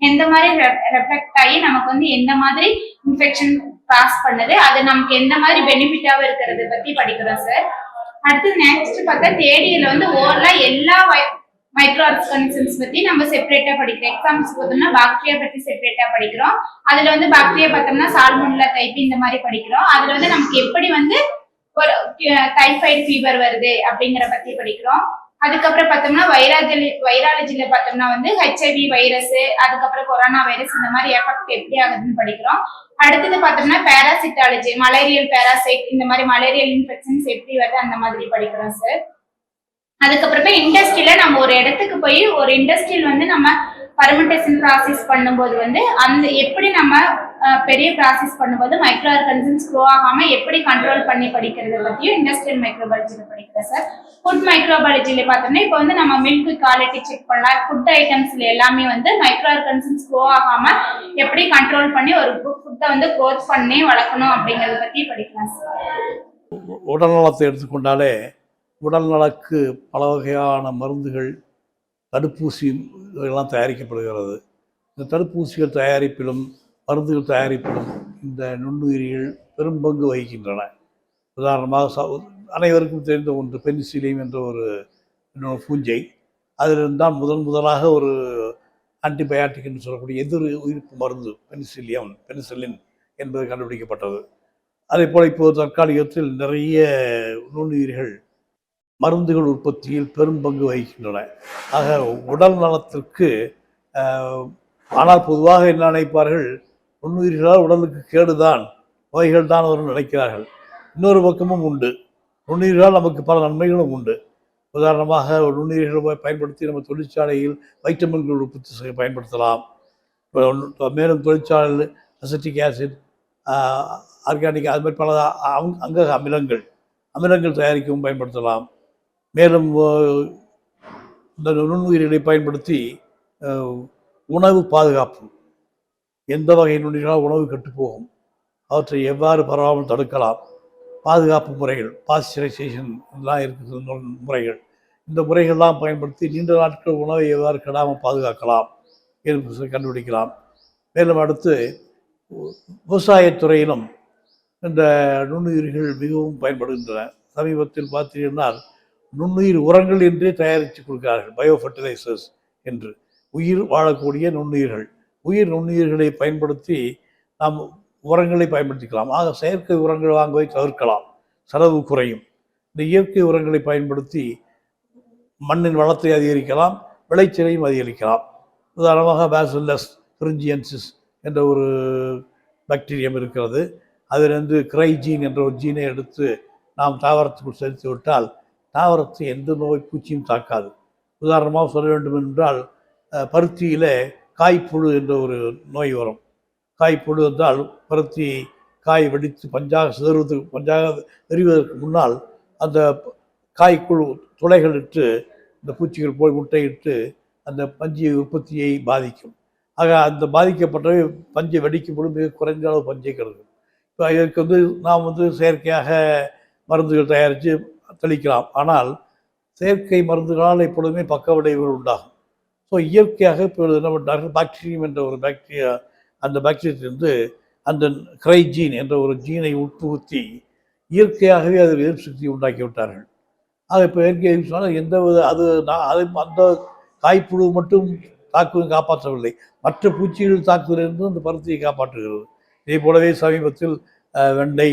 எந்த மாதிரி ரெஃப்ளெக்ட் ஆகி நமக்கு வந்து எந்த மாதிரி இன்ஃபெக்ஷன் பாஸ் பண்ணுது, அது நமக்கு எந்த மாதிரி பெனிஃபிட்டாவும் இருக்கிறத பத்தி படிக்கிறோம் சார். அடுத்து நெக்ஸ்ட் பார்த்தா தேர்ட் இயர்ல வந்து ஓவரலா எல்லா மைக்ரோ ஆர்கானிசம்ஸ் பத்தி நம்ம செப்பரேட்டா படிக்கிறோம். எக்ஸாம்பிள்ஸ் பார்த்தோம்னா பாக்டீரியா பத்தி செப்பரேட்டா படிக்கிறோம். அதுல வந்து பாக்டீரியா பார்த்தோம்னா சால்மோனெல்லா டைப் இந்த மாதிரி படிக்கிறோம். அதுல வந்து நமக்கு எப்படி வந்து ஒரு டைஃபாய்டு ஃபீவர் வருது அப்படிங்கிற பத்தி படிக்கிறோம். அதுக்கப்புறம் பார்த்தோம்னா வைராலஜில பார்த்தோம்னா வந்து HIV வைரஸ், அதுக்கப்புறம் கொரோனா வைரஸ், இந்த மாதிரி எஃபெக்ட் எப்படி ஆகுதுன்னு படிக்கிறோம். அடுத்தது பார்த்தோம்னா பேராசிட்டாலஜி, மலேரியல் பேராசைட், இந்த மாதிரி மலேரியல் இன்ஃபெக்ஷன்ஸ் எப்படி வருது அந்த மாதிரி படிக்கிறோம் சார். அதுக்கப்புறமே இண்டஸ்ட்ரியில நம்ம ஒரு இடத்துக்கு போய் ஒரு இண்டஸ்ட்ரியில் வந்து நம்ம ஃபர்மெண்டேஷன் ப்ராசஸ் பண்ணும்போது வந்து அந்த எப்படி நம்ம பெரிய ப்ராசஸ் பண்ணும்போது மைக்ரோ ஆர்கானிசம்ஸ் க்ரோ ஆகாம எப்படி கண்ட்ரோல் பண்ணி படிக்கிறத பத்தியும் இண்டஸ்ட்ரியல் மைக்ரோபாலஜியில படிக்கிறேன் சார். ஃபுட் மைக்ரோபாலஜியில பார்த்தோம்னா இப்போ வந்து நம்ம மில்க் குவாலிட்டி செக் பண்ணலாம். ஃபுட் ஐட்டம்ஸ்ல எல்லாமே வந்து மைக்ரோ ஆர்கானிசம்ஸ் க்ரோ ஆகாம எப்படி கண்ட்ரோல் பண்ணி ஒரு ஃபுட்டை வந்து க்ரோத் பண்ணி வளர்க்கணும் அப்படிங்கறத பத்தி படிக்கலாம் சார். உடல்நலத்தை எடுத்துக்கொண்டாலே உடல் நலக்கு பல வகையான மருந்துகள், தடுப்பூசி எல்லாம் தயாரிக்கப்படுகிறது. இந்த தடுப்பூசிகள் தயாரிப்பிலும் மருந்துகள் தயாரிப்பிலும் இந்த நுண்ணுயிரிகள் பெரும் பங்கு வகிக்கின்றன. உதாரணமாக அனைவருக்கும் தெரிந்த ஒன்று பெனிசிலின் என்ற ஒரு பூஞ்சை. அதிலிருந்து தான் முதலாக ஒரு ஆன்டிபயாட்டிக் என்று சொல்லக்கூடிய எதிர் உயிர்ப்பு மருந்து பெனிசிலின் என்பது கண்டுபிடிக்கப்பட்டது. அதே போல் இப்போது தற்காலிகத்தில் நிறைய நுண்ணுயிர்கள் மருந்துகள் உற்பத்தியில் பெரும் பங்கு வகிக்கின்றன. ஆக உடல் நலத்திற்கு ஆனால் பொதுவாக என்ன நினைப்பார்கள், நுண்ணுயிர்களால் உடலுக்கு கேடுதான், நோய்கள் தான் அவர்கள் நினைக்கிறார்கள். இன்னொரு பக்கமும் உண்டு. நுண்ணுயிர்களால் நமக்கு பல நன்மைகளும் உண்டு. உதாரணமாக ஒரு நுண்ணுயிர்களை பயன்படுத்தி நம்ம தொழிற்சாலையில் வைட்டமின்கள் உற்பத்தி செய்ய பயன்படுத்தலாம். மேலும் தொழிற்சாலையில் அசிட்டிக் ஆசிட், ஆர்கானிக், அது மாதிரி பல அங்க அமிலங்கள் தயாரிக்கவும் பயன்படுத்தலாம். மேலும் இந்த நுண்ணுயிர்களை பயன்படுத்தி உணவு பாதுகாப்பு, எந்த வகை நுண்ணுயிர்களால் உணவு கெட்டுப்போகும், அவற்றை எவ்வாறு பரவாமல் தடுக்கலாம், பாதுகாப்பு முறைகள், பாஸ்டரைசேஷன் எல்லாம் இருக்கிற முறைகள், இந்த முறைகள்லாம் பயன்படுத்தி நீண்ட நாட்கள் உணவை எவ்வாறு கெடாமல் பாதுகாக்கலாம் என்று கண்டுபிடிக்கலாம். மேலும் அடுத்து விவசாயத்துறையிலும் இந்த நுண்ணுயிர்கள் மிகவும் பயன்படுகின்றன. சமீபத்தில் பார்த்தீங்கன்னா நுண்ணுயிர் உரங்கள் என்றே தயாரித்து கொடுக்கிறார்கள், பயோ ஃபர்டிலைசர்ஸ் என்று. உயிர் வாழக்கூடிய நுண்ணுயிர்கள், உயிர் நுண்ணுயிர்களை பயன்படுத்தி நாம் உரங்களை பயன்படுத்திக்கலாம். ஆக செயற்கை உரங்கள் வாங்குவதை தவிர்க்கலாம், செலவு குறையும். இந்த இயற்கை உரங்களை பயன்படுத்தி மண்ணின் வளத்தை அதிகரிக்கலாம், விளைச்சலையும் அதிகரிக்கலாம். உதாரணமாக பேசில்லஸ் துரிஞ்சியன்சிஸ் என்ற ஒரு பாக்டீரியம் இருக்கிறது. அதிலிருந்து கிரைஜீன் என்ற ஒரு ஜீனை எடுத்து நாம் தாவரத்துக்குள் செலுத்தி விட்டால் தாவரத்தை எந்த நோய் பூச்சியும் தாக்காது. உதாரணமாக சொல்ல வேண்டும் என்றால் பருத்தியில் காய்ப்புழு என்ற ஒரு நோய் வரும். காய்ப்புழு என்றால் பருத்தி காய் வெடித்து பஞ்சாக எறிவதற்கு முன்னால் அந்த காய்க்குழு துளைகள் இட்டு இந்த பூச்சிகள் போய் முட்டையிட்டு அந்த பஞ்சு உற்பத்தியை பாதிக்கும். ஆக அந்த பாதிக்கப்பட்டவை பஞ்சை வெடிக்கும் பொழுது மிக குறைந்த அளவு பஞ்சை கிடைக்கும். இப்போ இதற்கு நாம் செயற்கையாக மருந்துகள் தயாரித்து தெளிக்கலாம். ஆனால் செயற்கை மருந்துகளால் எப்பொழுதுமே பக்க விளைவுகள் உண்டாகும். ஸோ இயற்கையாக இப்போ என்ன பண்ணுறாங்க, பாக்டீரியம் என்ற ஒரு பாக்டீரியா, அந்த பாக்டீரியத்திலிருந்து அந்த கிரைஜீன் என்ற ஒரு ஜீனை உட்புகுத்தி இயற்கையாகவே அது எதிர்ப்பு சக்தியை உண்டாக்கி விட்டார்கள். ஆக இப்போ இயற்கை சொன்னால் எந்த அது அந்த காய்ப்புழு மட்டும் தாக்குவதை காப்பாற்றவில்லை, மற்ற பூச்சிகள் தாக்குவதிலிருந்து அந்த பருத்தியை காப்பாற்றுகிறது. இதே போலவே சமீபத்தில் வெண்டை,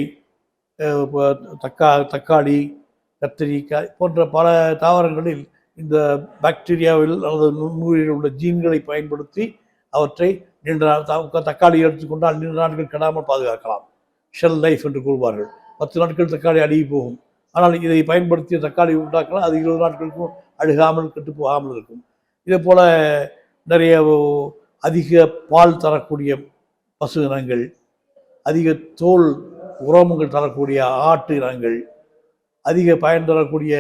தக்காளி, கத்திரிக்காய் போன்ற பல தாவரங்களில் இந்த பாக்டீரியாவில் அல்லது நுண்ணுயிரில் உள்ள ஜீன்களை பயன்படுத்தி அவற்றை நீண்ட நாள், தக்காளி எடுத்துக்கொண்டால் நீண்ட நாட்கள் கெடாமல் பாதுகாக்கலாம். ஷெல் லைஃப் என்று கூறுவார்கள். 10 நாட்கள் தக்காளி அழுகி போகும். ஆனால் இதை பயன்படுத்திய தக்காளி உண்டாக்கலாம், அது 20 நாட்களுக்கும் அழுகாமல் கெட்டு போகாமல் இருக்கும். இதே போல் நிறைய அதிக பால் தரக்கூடிய பசு இனங்கள், அதிக தோல் உரோமங்கள் தரக்கூடிய ஆட்டு இனங்கள், அதிக பயன் தரக்கூடிய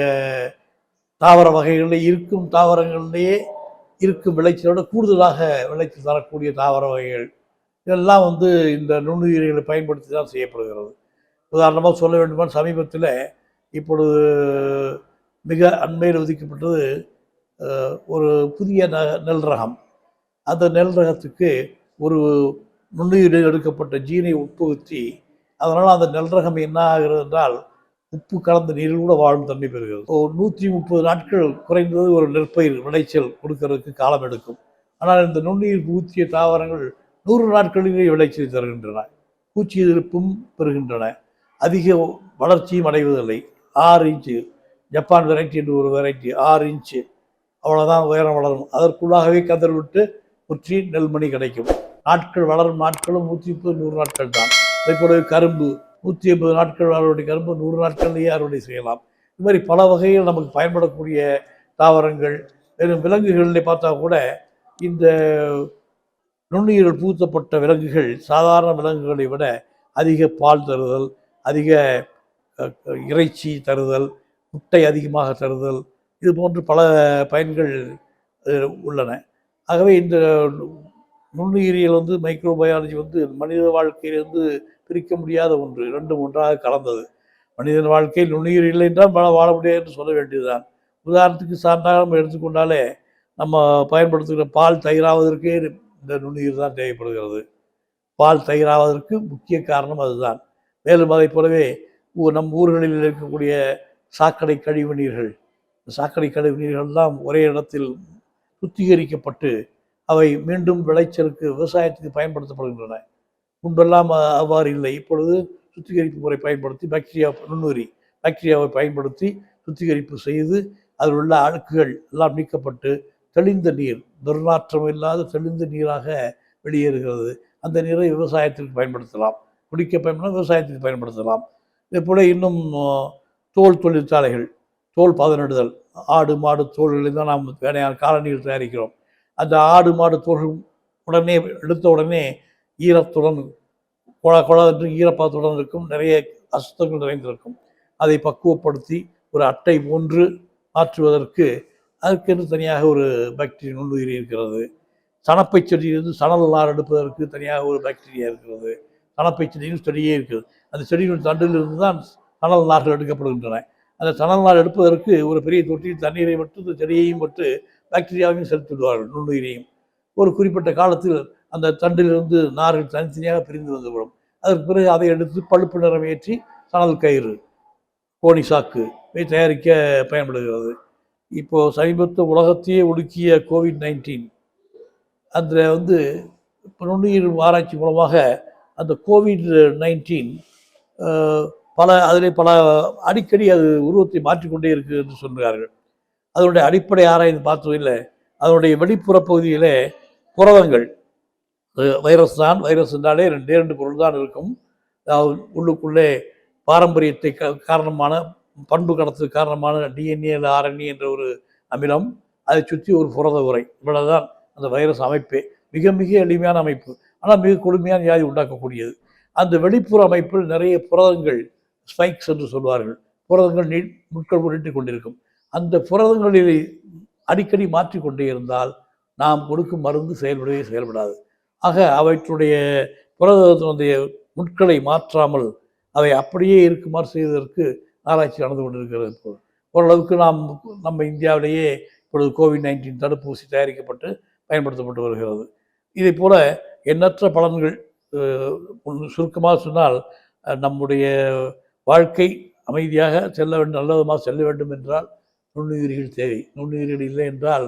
தாவர வகைகளில் இருக்கும் தாவரங்களிலேயே இருக்கும் விளைச்சலோட கூடுதலாக விளைச்சல் தரக்கூடிய தாவர வகைகள், இதெல்லாம் இந்த நுண்ணுயிரிகளை பயன்படுத்தி தான் செய்யப்படுகிறது. உதாரணமாக சொல்ல வேண்டுமானால் சமீபத்தில் இப்பொழுது மிக அண்மையில் ஒதுக்கப்பட்டது ஒரு புதிய நெல் ரகம். அந்த நெல் ரகத்துக்கு ஒரு நுண்ணுயிரில் எடுக்கப்பட்ட ஜீனை உட்புகுத்தி அதனால் அந்த நெல் ரகம் என்ன ஆகிறது என்றால் உப்பு கலந்த நீரில் கூட வாழும் தன்மை பெறுகிறது. 130 நாட்கள் குறைந்தது ஒரு நெற்பயிர் விளைச்சல் கொடுக்கறதுக்கு காலம் எடுக்கும். ஆனால் இந்த நுண்ணுயிர் புகுத்திய தாவரங்கள் 100 நாட்களிலேயே விளைச்சல் தருகின்றன, பூச்சி எதிர்ப்பும் பெறுகின்றன, அதிக வளர்ச்சியும் அடைவதில்லை. 6 இன்ச்சு ஜப்பான் வெரைட்டி என்று ஒரு வெரைட்டி 6 இன்ச்சு அவ்வளோதான் உயரம் வளரும். அதற்குள்ளாகவே கதர் விட்டு முற்றி நெல்மணி கிடைக்கும். நாட்கள் வளரும் நாட்களும் 130-100 நாட்கள் தான். அதே போலவே கரும்பு 180 நாட்கள் அறுவடை, கரும்பு 100 நாட்கள்லேயே அறுவடை செய்யலாம். இது மாதிரி பல வகையில் நமக்கு பயன்படக்கூடிய தாவரங்கள். மேலும் விலங்குகளில் பார்த்தா கூட இந்த நுண்ணுயிர்கள் பூத்தப்பட்ட விலங்குகள் சாதாரண விலங்குகளை விட அதிக பால் தருதல், அதிக இறைச்சி தருதல், முட்டை அதிகமாக தருதல், இது போன்று பல பயன்கள் உள்ளன. ஆகவே இந்த நுண்ணுயிரியல் மைக்ரோபயாலஜி மனித வாழ்க்கையிலிருந்து பிரிக்க முடியாத ஒன்று, ரெண்டும் ஒன்றாக கலந்தது. மனிதன் வாழ்க்கையில் நுண்ணுயிர் இல்லை என்றால் வாழ முடியாது என்று சொல்ல வேண்டியதுதான். உதாரணத்துக்கு சான்றாக நம்ம எடுத்துக்கொண்டாலே நம்ம பயன்படுத்துகிற பால் தயிராவதற்கே இந்த நுண்ணுயிர் தான் தேவைப்படுகிறது. பால் தயிராவதற்கு முக்கிய காரணம் அதுதான். மேலும் அதை போலவே நம் ஊர்களில் இருக்கக்கூடிய சாக்கடை கழிவு நீர்கள், சாக்கடை கழிவு நீர்கள்லாம் ஒரே இடத்தில் சுத்திகரிக்கப்பட்டு அவை மீண்டும் விளைச்சலுக்கு விவசாயத்துக்கு பயன்படுத்தப்படுகின்றன. முன்பெல்லாம் அவ்வாறு இல்லை. இப்பொழுது சுத்திகரிப்பு முறை பயன்படுத்தி பாக்டீரியாவை பயன்படுத்தி சுத்திகரிப்பு செய்து அதில் உள்ள அழுக்குகள் எல்லாம் நீக்கப்பட்டு தெளிந்த நீர், துர்நாற்றம் இல்லாத தெளிந்த நீராக வெளியேறுகிறது. அந்த நீரை விவசாயத்திற்கு பயன்படுத்தலாம், குடிக்க பயன்படுத்த விவசாயத்துக்கு பயன்படுத்தலாம். இதே போல் இன்னும் தோல் தொழிற்சாலைகள், தோல் பதனிடுதல், ஆடு மாடு தோல்களில் தான் நாம் வேணையான காலணிகள் தயாரிக்கிறோம். அந்த ஆடு மாடு தோல்கள் உடனே எடுத்த உடனே ஈரத்துடன் கொழ என்று ஈரப்பதத்துடன் இருக்கும், நிறைய அசுத்தங்கள் நிறைந்திருக்கும். அதை பக்குவப்படுத்தி ஒரு அட்டை போன்று மாற்றுவதற்கு அதற்கென்று தனியாக ஒரு பாக்டீரியா நுண்ணுயிரி இருக்கிறது. சணப்பை செடியிலிருந்து சணல் நார் எடுப்பதற்கு தனியாக ஒரு பாக்டீரியா இருக்கிறது. சணப்பை செடியும் செடியே இருக்குது. அந்த செடியின் தண்டிலிருந்து தான் சணல் நார்கள் எடுக்கப்படுகின்றன. அந்த சணல் நார் எடுப்பதற்கு ஒரு பெரிய தொட்டியில் தண்ணீரை விட்டு இந்த செடியையும் விட்டு பாக்டீரியாவையும் செலுத்தி விடுவார்கள், நுண்ணுயிரையும். ஒரு குறிப்பிட்ட காலத்தில் அந்த தண்டிலிருந்து நார்கள் தனித்தனியாக பிரிந்து வந்துவிடும். அதற்கு பிறகு அதை எடுத்து பழுப்பு நிறம் ஏற்றி சணல் கயிறு, கோணி சாக்கு இவை தயாரிக்க பயன்படுகிறது. இப்போ சமீபத்தில் உலகத்தையே ஒடுக்கிய COVID-19 அதில் நுண்ணுயிர் ஆராய்ச்சி மூலமாக அந்த COVID-19 பல அடிக்கடி அது உருவத்தை மாற்றிக்கொண்டே இருக்குது என்று சொல்கிறார்கள். அதனுடைய அடிப்படை ஆராய்ந்து பார்த்ததில் அதனுடைய வெளிப்புற பகுதியிலே புரதங்கள், வைரஸ் தான், வைரஸ் என்றாலே ரெண்டு பொருள் தான் இருக்கும். உள்ளுக்குள்ளே பாரம்பரியத்தை காரணமான பண்பு கடத்துக்கு காரணமான DNA RNA என்ற ஒரு அமிலம், அதை சுற்றி ஒரு புரத உரை, இவ்வளவுதான் அந்த வைரஸ் அமைப்பே. மிக மிக எளிமையான அமைப்பு, ஆனால் மிக கொடுமையான வியாதி உண்டாக்கக்கூடியது. அந்த வெளிப்புற அமைப்பில் நிறைய புரதங்கள், ஸ்பைக்ஸ் என்று சொல்வார்கள், புரதங்கள் முட்கள் நீட்டிக் கொண்டிருக்கும். அந்த புரதங்களில் அடிக்கடி மாற்றிக்கொண்டே இருந்தால் நாம் கொடுக்கும் மருந்து செயல்படாது. ஆக அவற்றுடைய புரதத்தினுடைய முட்களை மாற்றாமல் அவை அப்படியே இருக்குமாறு செய்வதற்கு ஆராய்ச்சி நடந்து கொண்டிருக்கிறது. இப்போது ஓரளவுக்கு நம்ம இந்தியாவிலேயே இப்பொழுது COVID-19 தடுப்பூசி தயாரிக்கப்பட்டு பயன்படுத்தப்பட்டு வருகிறது. இதை போல எண்ணற்ற பலன்கள். சுருக்கமாக சொன்னால், நம்முடைய வாழ்க்கை அமைதியாக செல்ல வேண்டும், நல்ல விதமாக செல்ல வேண்டும் என்றால் நுண்ணுயிரிகள் தேவை. நுண்ணுயிரிகள் இல்லை என்றால்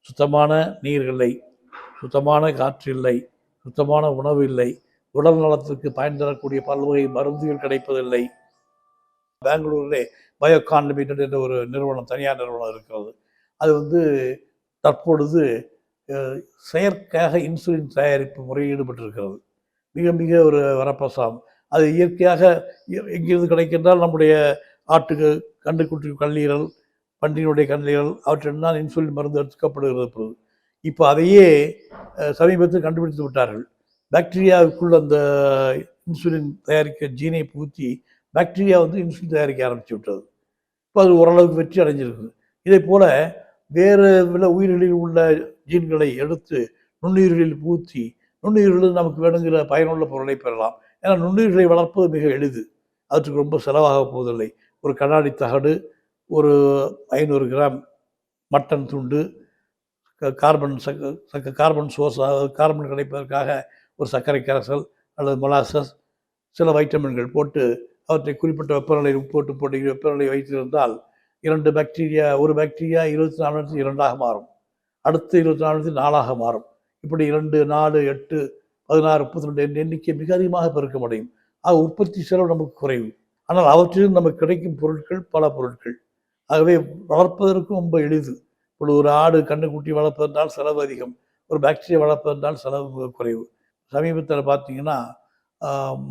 சுத்தமான நீர் இல்லை, சுத்தமான காற்று இல்லை, சுத்தமான உணவு இல்லை, உடல் நலத்திற்கு பயன் தரக்கூடிய பல்வகை மருந்துகள் கிடைப்பதில்லை. பெங்களூரிலே பயோகான் லிமிடெட் என்ற ஒரு நிறுவனம், தனியார் நிறுவனம் இருக்கிறது. அது தற்பொழுது செயற்கையாக இன்சுலின் தயாரிப்பு முறையில் ஈடுபட்டிருக்கிறது. மிக மிக ஒரு வரப்பிரசாதம். அது இயற்கையாக எங்கிருந்து கிடைக்கின்றால் நம்முடைய ஆட்டுக்கு கண்டுக்குட்டி கல்லீரல், பன்றியினுடைய கல்லீரல் அவற்றில்தான் இன்சுலின் மருந்து எடுக்கப்படுகிறது. இப்போ அதையே சமீபத்தில் கண்டுபிடித்து விட்டார்கள். பாக்டீரியாவுக்குள் அந்த இன்சுலின் தயாரிக்க ஜீனை புகுத்தி பாக்டீரியா இன்சுலின் தயாரிக்க ஆரம்பித்து விட்டது. இப்போ அது ஓரளவுக்கு வெற்றி அடைஞ்சிருக்குது. இதே போல் வேறு உயிர்களில் உள்ள ஜீன்களை எடுத்து நுண்ணுயிர்களில் புகுத்தி நுண்ணுயிர்களில் நமக்கு வேணுங்கிற பயனுள்ள பொருளை பெறலாம். ஏன்னா நுண்ணுயிர்களை வளர்ப்பது மிக எளிது, அவற்றுக்கு ரொம்ப செலவாக போவதில்லை. ஒரு கண்ணாடி தகடு, ஒரு 500 கிராம் மட்டன் துண்டு, கார்பன் சோர்ஸ், கார்பன் கிடைப்பதற்காக ஒரு சர்க்கரை கரைசல் அல்லது மொலாசஸ், சில வைட்டமின்கள் போட்டு அவற்றை குறிப்பிட்ட வெப்பநிலையில் போட்டு வெப்பநிலை வைத்திருந்தால் ஒரு பாக்டீரியா 24 மணி நேரத்தில் 2ஆக மாறும், அடுத்து 24 மணி நேரத்தில் 4ஆக மாறும். இப்படி 2, 4, 8, 16, 32 எண்ணிக்கை மிக அதிகமாக பெருக்க முடியும். ஆக உற்பத்தி செலவு நமக்கு குறைவு. ஆனால் அவற்றிலும் நமக்கு கிடைக்கும் பொருட்கள் பல பொருட்கள். ஆகவே வளர்ப்பதற்கும் ரொம்ப எளிது. இப்படி ஒரு ஆடு கண்ணுக்குட்டி வளர்ப்பதென்றால் செலவு அதிகம், ஒரு பாக்டீரியா வளர்ப்பதென்றால் செலவு மிக குறைவு. சமீபத்தில் பார்த்தீங்கன்னா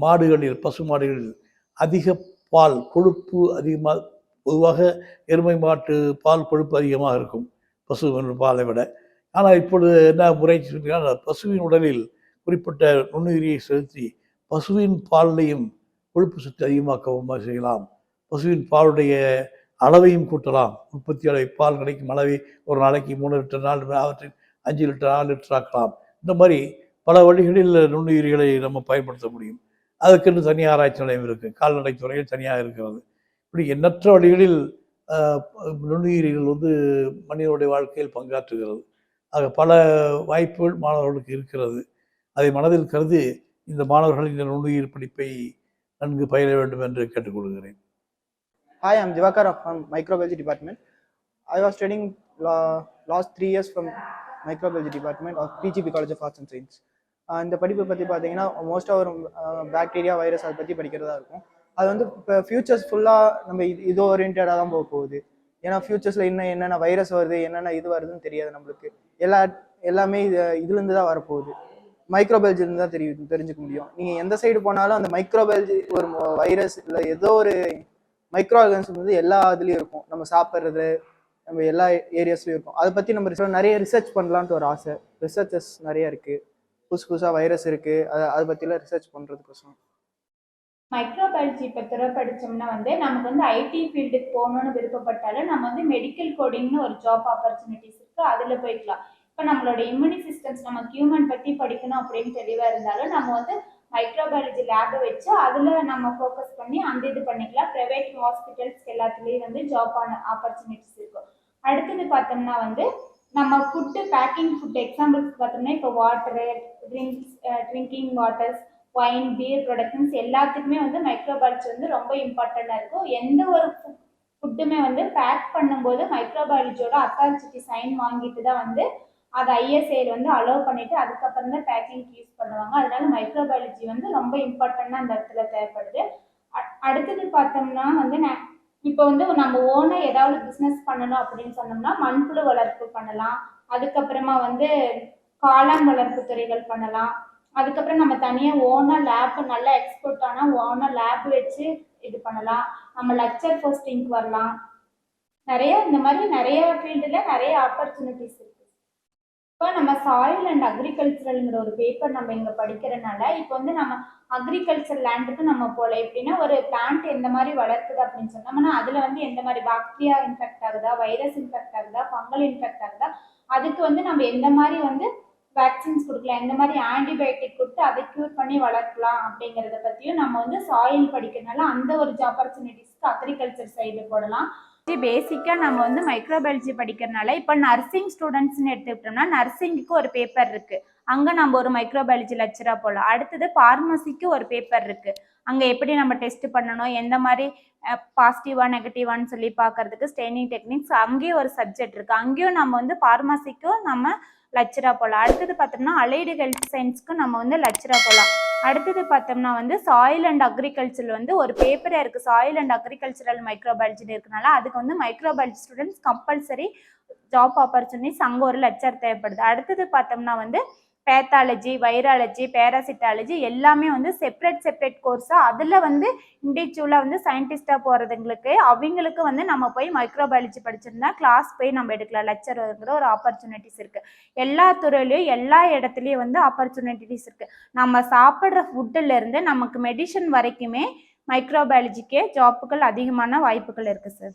மாடுகளில், பசு மாடுகளில் அதிக பால் கொழுப்பு அதிகமாக, பொதுவாக எருமை மாட்டு பால் கொழுப்பு அதிகமாக இருக்கும் பசு பாலை விட. ஆனால் இப்பொழுது என்ன முறை சொல்கிறால், பசுவின் உடலில் குறிப்பிட்ட நுண்ணுயிரியை செலுத்தி பசுவின் பாலையும் கொழுப்பு சத்து அதிகமாக்க செய்யலாம். பசுவின் பாலுடைய அளவையும் கூட்டலாம். உற்பத்தி அளவை, பால் கிடைக்கும் அளவை ஒரு நாளைக்கு 3 லிட்டர், 4 அவற்றில் 5 லிட்டர், 4 லிட்டர் ஆக்கலாம். இந்த மாதிரி பல வழிகளில் நுண்ணுயிரிகளை நம்ம பயன்படுத்த முடியும். அதுக்கென்று தனியாக ஆராய்ச்சி நிலையம் இருக்குது, கால்நடை துறையில் தனியாக இருக்கிறது. இப்படி எண்ணற்ற வழிகளில் நுண்ணுயிரிகள் மனிதனுடைய வாழ்க்கையில் பங்காற்றுகிறது. ஆக பல வாய்ப்புகள் மாணவர்களுக்கு இருக்கிறது. அதை மனதில் கருதி இந்த மாணவர்கள் இந்த நுண்ணுயிர் படிப்பை நன்கு பயில வேண்டும் என்று கேட்டுக்கொள்கிறேன். Hi, I'm Divakar from Microbiology Department. I was studying last 3 years from Microbiology Department of PGP College of Arts and Science. இந்த படிப்பை பற்றி பார்த்தீங்கன்னா மோஸ்ட்டாக ஒரு பாக்டீரியா, வைரஸ் அதை பற்றி படிக்கிறதா இருக்கும். அது இப்போ ஃபியூச்சர்ஸ் ஃபுல்லாக நம்ம இது ஓரியன்டாக தான் போகுது. ஏன்னா ஃபியூச்சர்ஸில் என்னென்ன வைரஸ் வருது, என்னென்ன இது வருதுன்னு தெரியாது நம்மளுக்கு. எல்லாமே இதுலேருந்து தான் வரப்போகுது. மைக்ரோபயாலஜி தான் தெரிஞ்சுக்க முடியும். நீங்கள் எந்த சைடு போனாலும் அந்த மைக்ரோபயாலஜி ஒரு வைரஸ் இல்லை ஏதோ ஒரு மைக்ரோ ஆர்கானிசம் வந்து எல்லா இதுலேயும் இருக்கும். நம்ம சாப்பிட்றது நம்ம எல்லா ஏரியாஸ்லையும் இருக்கும். அதை பற்றி நம்ம நிறைய ரிசர்ச் பண்ணலான்ட்டு ஒரு ஆசை. ரிசர்ச்சஸ் நிறைய இருக்குது. புதுசாக வைரஸ் இருக்குது. அதை பற்றிலாம் ரிசர்ச் பண்ணுறதுக்கோசரம். மைக்ரோபயாலஜி இப்போ படித்தோம்னா வந்து நமக்கு வந்து ஐடி ஃபீல்டுக்கு போகணுன்னு விருப்பப்பட்டாலும் நம்ம வந்து மெடிக்கல் கோடிங்னு ஒரு ஜாப் ஆப்பர்ச்சுனிட்டிஸ் இருக்குது, அதில் போய்க்கலாம். இப்போ நம்மளோட இம்யூனி சிஸ்டம்ஸ் நம்ம ஹியூமன் பற்றி படிக்கணும் அப்படின்னு தெளிவாக இருந்தாலும் நம்ம வந்து மைக்ரோபயாலஜி லேபை வச்சு அதில் நம்ம ஃபோக்கஸ் பண்ணி அந்த இது பண்ணிக்கலாம். ப்ரைவேட் ஹாஸ்பிட்டல்ஸ் எல்லாத்துலேயும் வந்து ஜாப் ஆப்பர்ச்சுனிட்டிஸ் இருக்கும். அடுத்தது பார்த்தோம்னா வந்து நம்ம ஃபுட்டு பேக்கிங் ஃபுட் எக்ஸாம்பிள்ஸ் பார்த்தோம்னா இப்போ water, drinking waters, wine, beer productions எல்லாத்துக்குமே வந்து மைக்ரோபயாலஜி வந்து ரொம்ப இம்பார்ட்டண்ட்டாக இருக்கும். எந்த ஒரு ஃபுட்டுமே வந்து பேக் பண்ணும்போது மைக்ரோபயாலஜியோட அத்தாரிட்டி சைன் வாங்கிட்டு தான் வந்து அதை ஐஎஸ்ஐயில் வந்து அலோவ் பண்ணிவிட்டு அதுக்கப்புறம் தான் பேக்கிங்க்கு யூஸ் பண்ணுவாங்க. அதனால மைக்ரோபயாலஜி வந்து ரொம்ப இம்பார்ட்டண்ட்டாக அந்த இடத்துல தேவைப்படுது. அடுத்தது பார்த்தோம்னா வந்து இப்போ வந்து நம்ம ஓனாக ஏதாவது பிஸ்னஸ் பண்ணணும் அப்படின்னு சொன்னோம்னா மண்புழு வளர்ப்பு பண்ணலாம். அதுக்கப்புறமா வந்து காளான் வளர்ப்பு துறைகள் பண்ணலாம். அதுக்கப்புறம் நம்ம தனியாக ஓனாக லேப் நல்லா எக்ஸ்போர்ட் ஆனால் ஓனாக லேப் வச்சு இது பண்ணலாம். நம்ம லெக்சர் போஸ்டிங்க்கு வரலாம். நிறைய இந்த மாதிரி நிறைய ஃபீல்டில் நிறைய ஆப்பர்ச்சுனிட்டிஸ் இருக்குது. இப்போ நம்ம சாயில் அண்ட் அக்ரிகல்ச்சரல்ங்கிற ஒரு பேப்பர் நம்ம இங்கே படிக்கிறனால இப்போ வந்து நம்ம அக்ரிகல்ச்சர் லேண்டுக்கு நம்ம போகல. எப்படின்னா ஒரு பிளான்ட் எந்த மாதிரி வளர்க்குது அப்படின்னு சொன்னோம்னா அதில் வந்து எந்த மாதிரி பாக்டீரியா இன்ஃபெக்ட் ஆகுதா, வைரஸ் இன்ஃபெக்ட் ஆகுதா, ஃபங்கல் இன்ஃபெக்ட் ஆகுதா, அதுக்கு வந்து நம்ம எந்த மாதிரி வந்து வேக்சின்ஸ் கொடுக்கலாம், எந்த மாதிரி ஆன்டிபயோட்டிக் கொடுத்து அதை க்யூர் பண்ணி வளர்க்கலாம் அப்படிங்கிறத பற்றியும் நம்ம வந்து சாயில் படிக்கிறதுனால அந்த ஒரு ஆப்பர்ச்சுனிட்டிஸ்க்கு அக்ரிகல்ச்சர் சைடு போடலாம். பேசிக்காக நம்ம வந்து மைக்ரோபயாலஜி படிக்கிறதுனால இப்போ நர்சிங் ஸ்டூடெண்ட்ஸ்னு எடுத்துக்கிட்டோம்னா நர்சிங்க்கு ஒரு பேப்பர் இருக்குது, அங்கே நம்ம ஒரு மைக்ரோபயாலஜி லெக்சராக போகலாம். அடுத்தது ஃபார்மசிக்கு ஒரு பேப்பர் இருக்குது, அங்கே எப்படி நம்ம டெஸ்ட் பண்ணணும், எந்த மாதிரி பாசிட்டிவா நெகட்டிவான்னு சொல்லி பார்க்கறதுக்கு ஸ்டெயினிங் டெக்னிக்ஸ் அங்கேயும் ஒரு சப்ஜெக்ட் இருக்குது, அங்கேயும் நம்ம வந்து ஃபார்மசிக்கும் நம்ம லெக்சராக போகலாம். அடுத்தது பார்த்தோம்னா அலைடு ஹெல்த் சயின்ஸ்க்கு நம்ம வந்து லெக்சராக போகலாம். அடுத்தது பார்த்தோம்னா வந்து சாயில் அண்ட் அக்ரிகல்ச்சர் வந்து ஒரு பேப்பரே இருக்குது, சாயில் அண்ட் அக்ரிகல்ச்சரல் மைக்ரோபயாலஜின்னு இருக்கனால அதுக்கு வந்து microbiology students compulsory job opportunities அங்கே ஒரு லெக்சர் தேவைப்படுது. அடுத்தது பார்த்தோம்னா வந்து பேத்தாலஜி, வைராலஜி, பேராசிட்டாலஜி எல்லாமே வந்து செப்பரேட் கோர்ஸாக அதில் வந்து இண்டிவிஜுவலாக வந்து சயின்டிஸ்டாக போகிறதுங்களுக்கு அவங்களுக்கு வந்து நம்ம போய் மைக்ரோபயாலஜி படிச்சிருந்தா கிளாஸ் போய் நம்ம எடுக்கலாம், லெக்சருங்கிற ஒரு ஆப்பர்ச்சுனிட்டிஸ் இருக்குது. எல்லா துறையிலையும் எல்லா இடத்துலையும் வந்து ஆப்பர்ச்சுனிட்டிஸ் இருக்குது. நம்ம சாப்பிட்ற ஃபுட்டுலேருந்து நமக்கு மெடிசன் வரைக்குமே மைக்ரோபயாலஜிக்கே ஜாப்புகள் அதிகமான வாய்ப்புகள் இருக்குது சார்.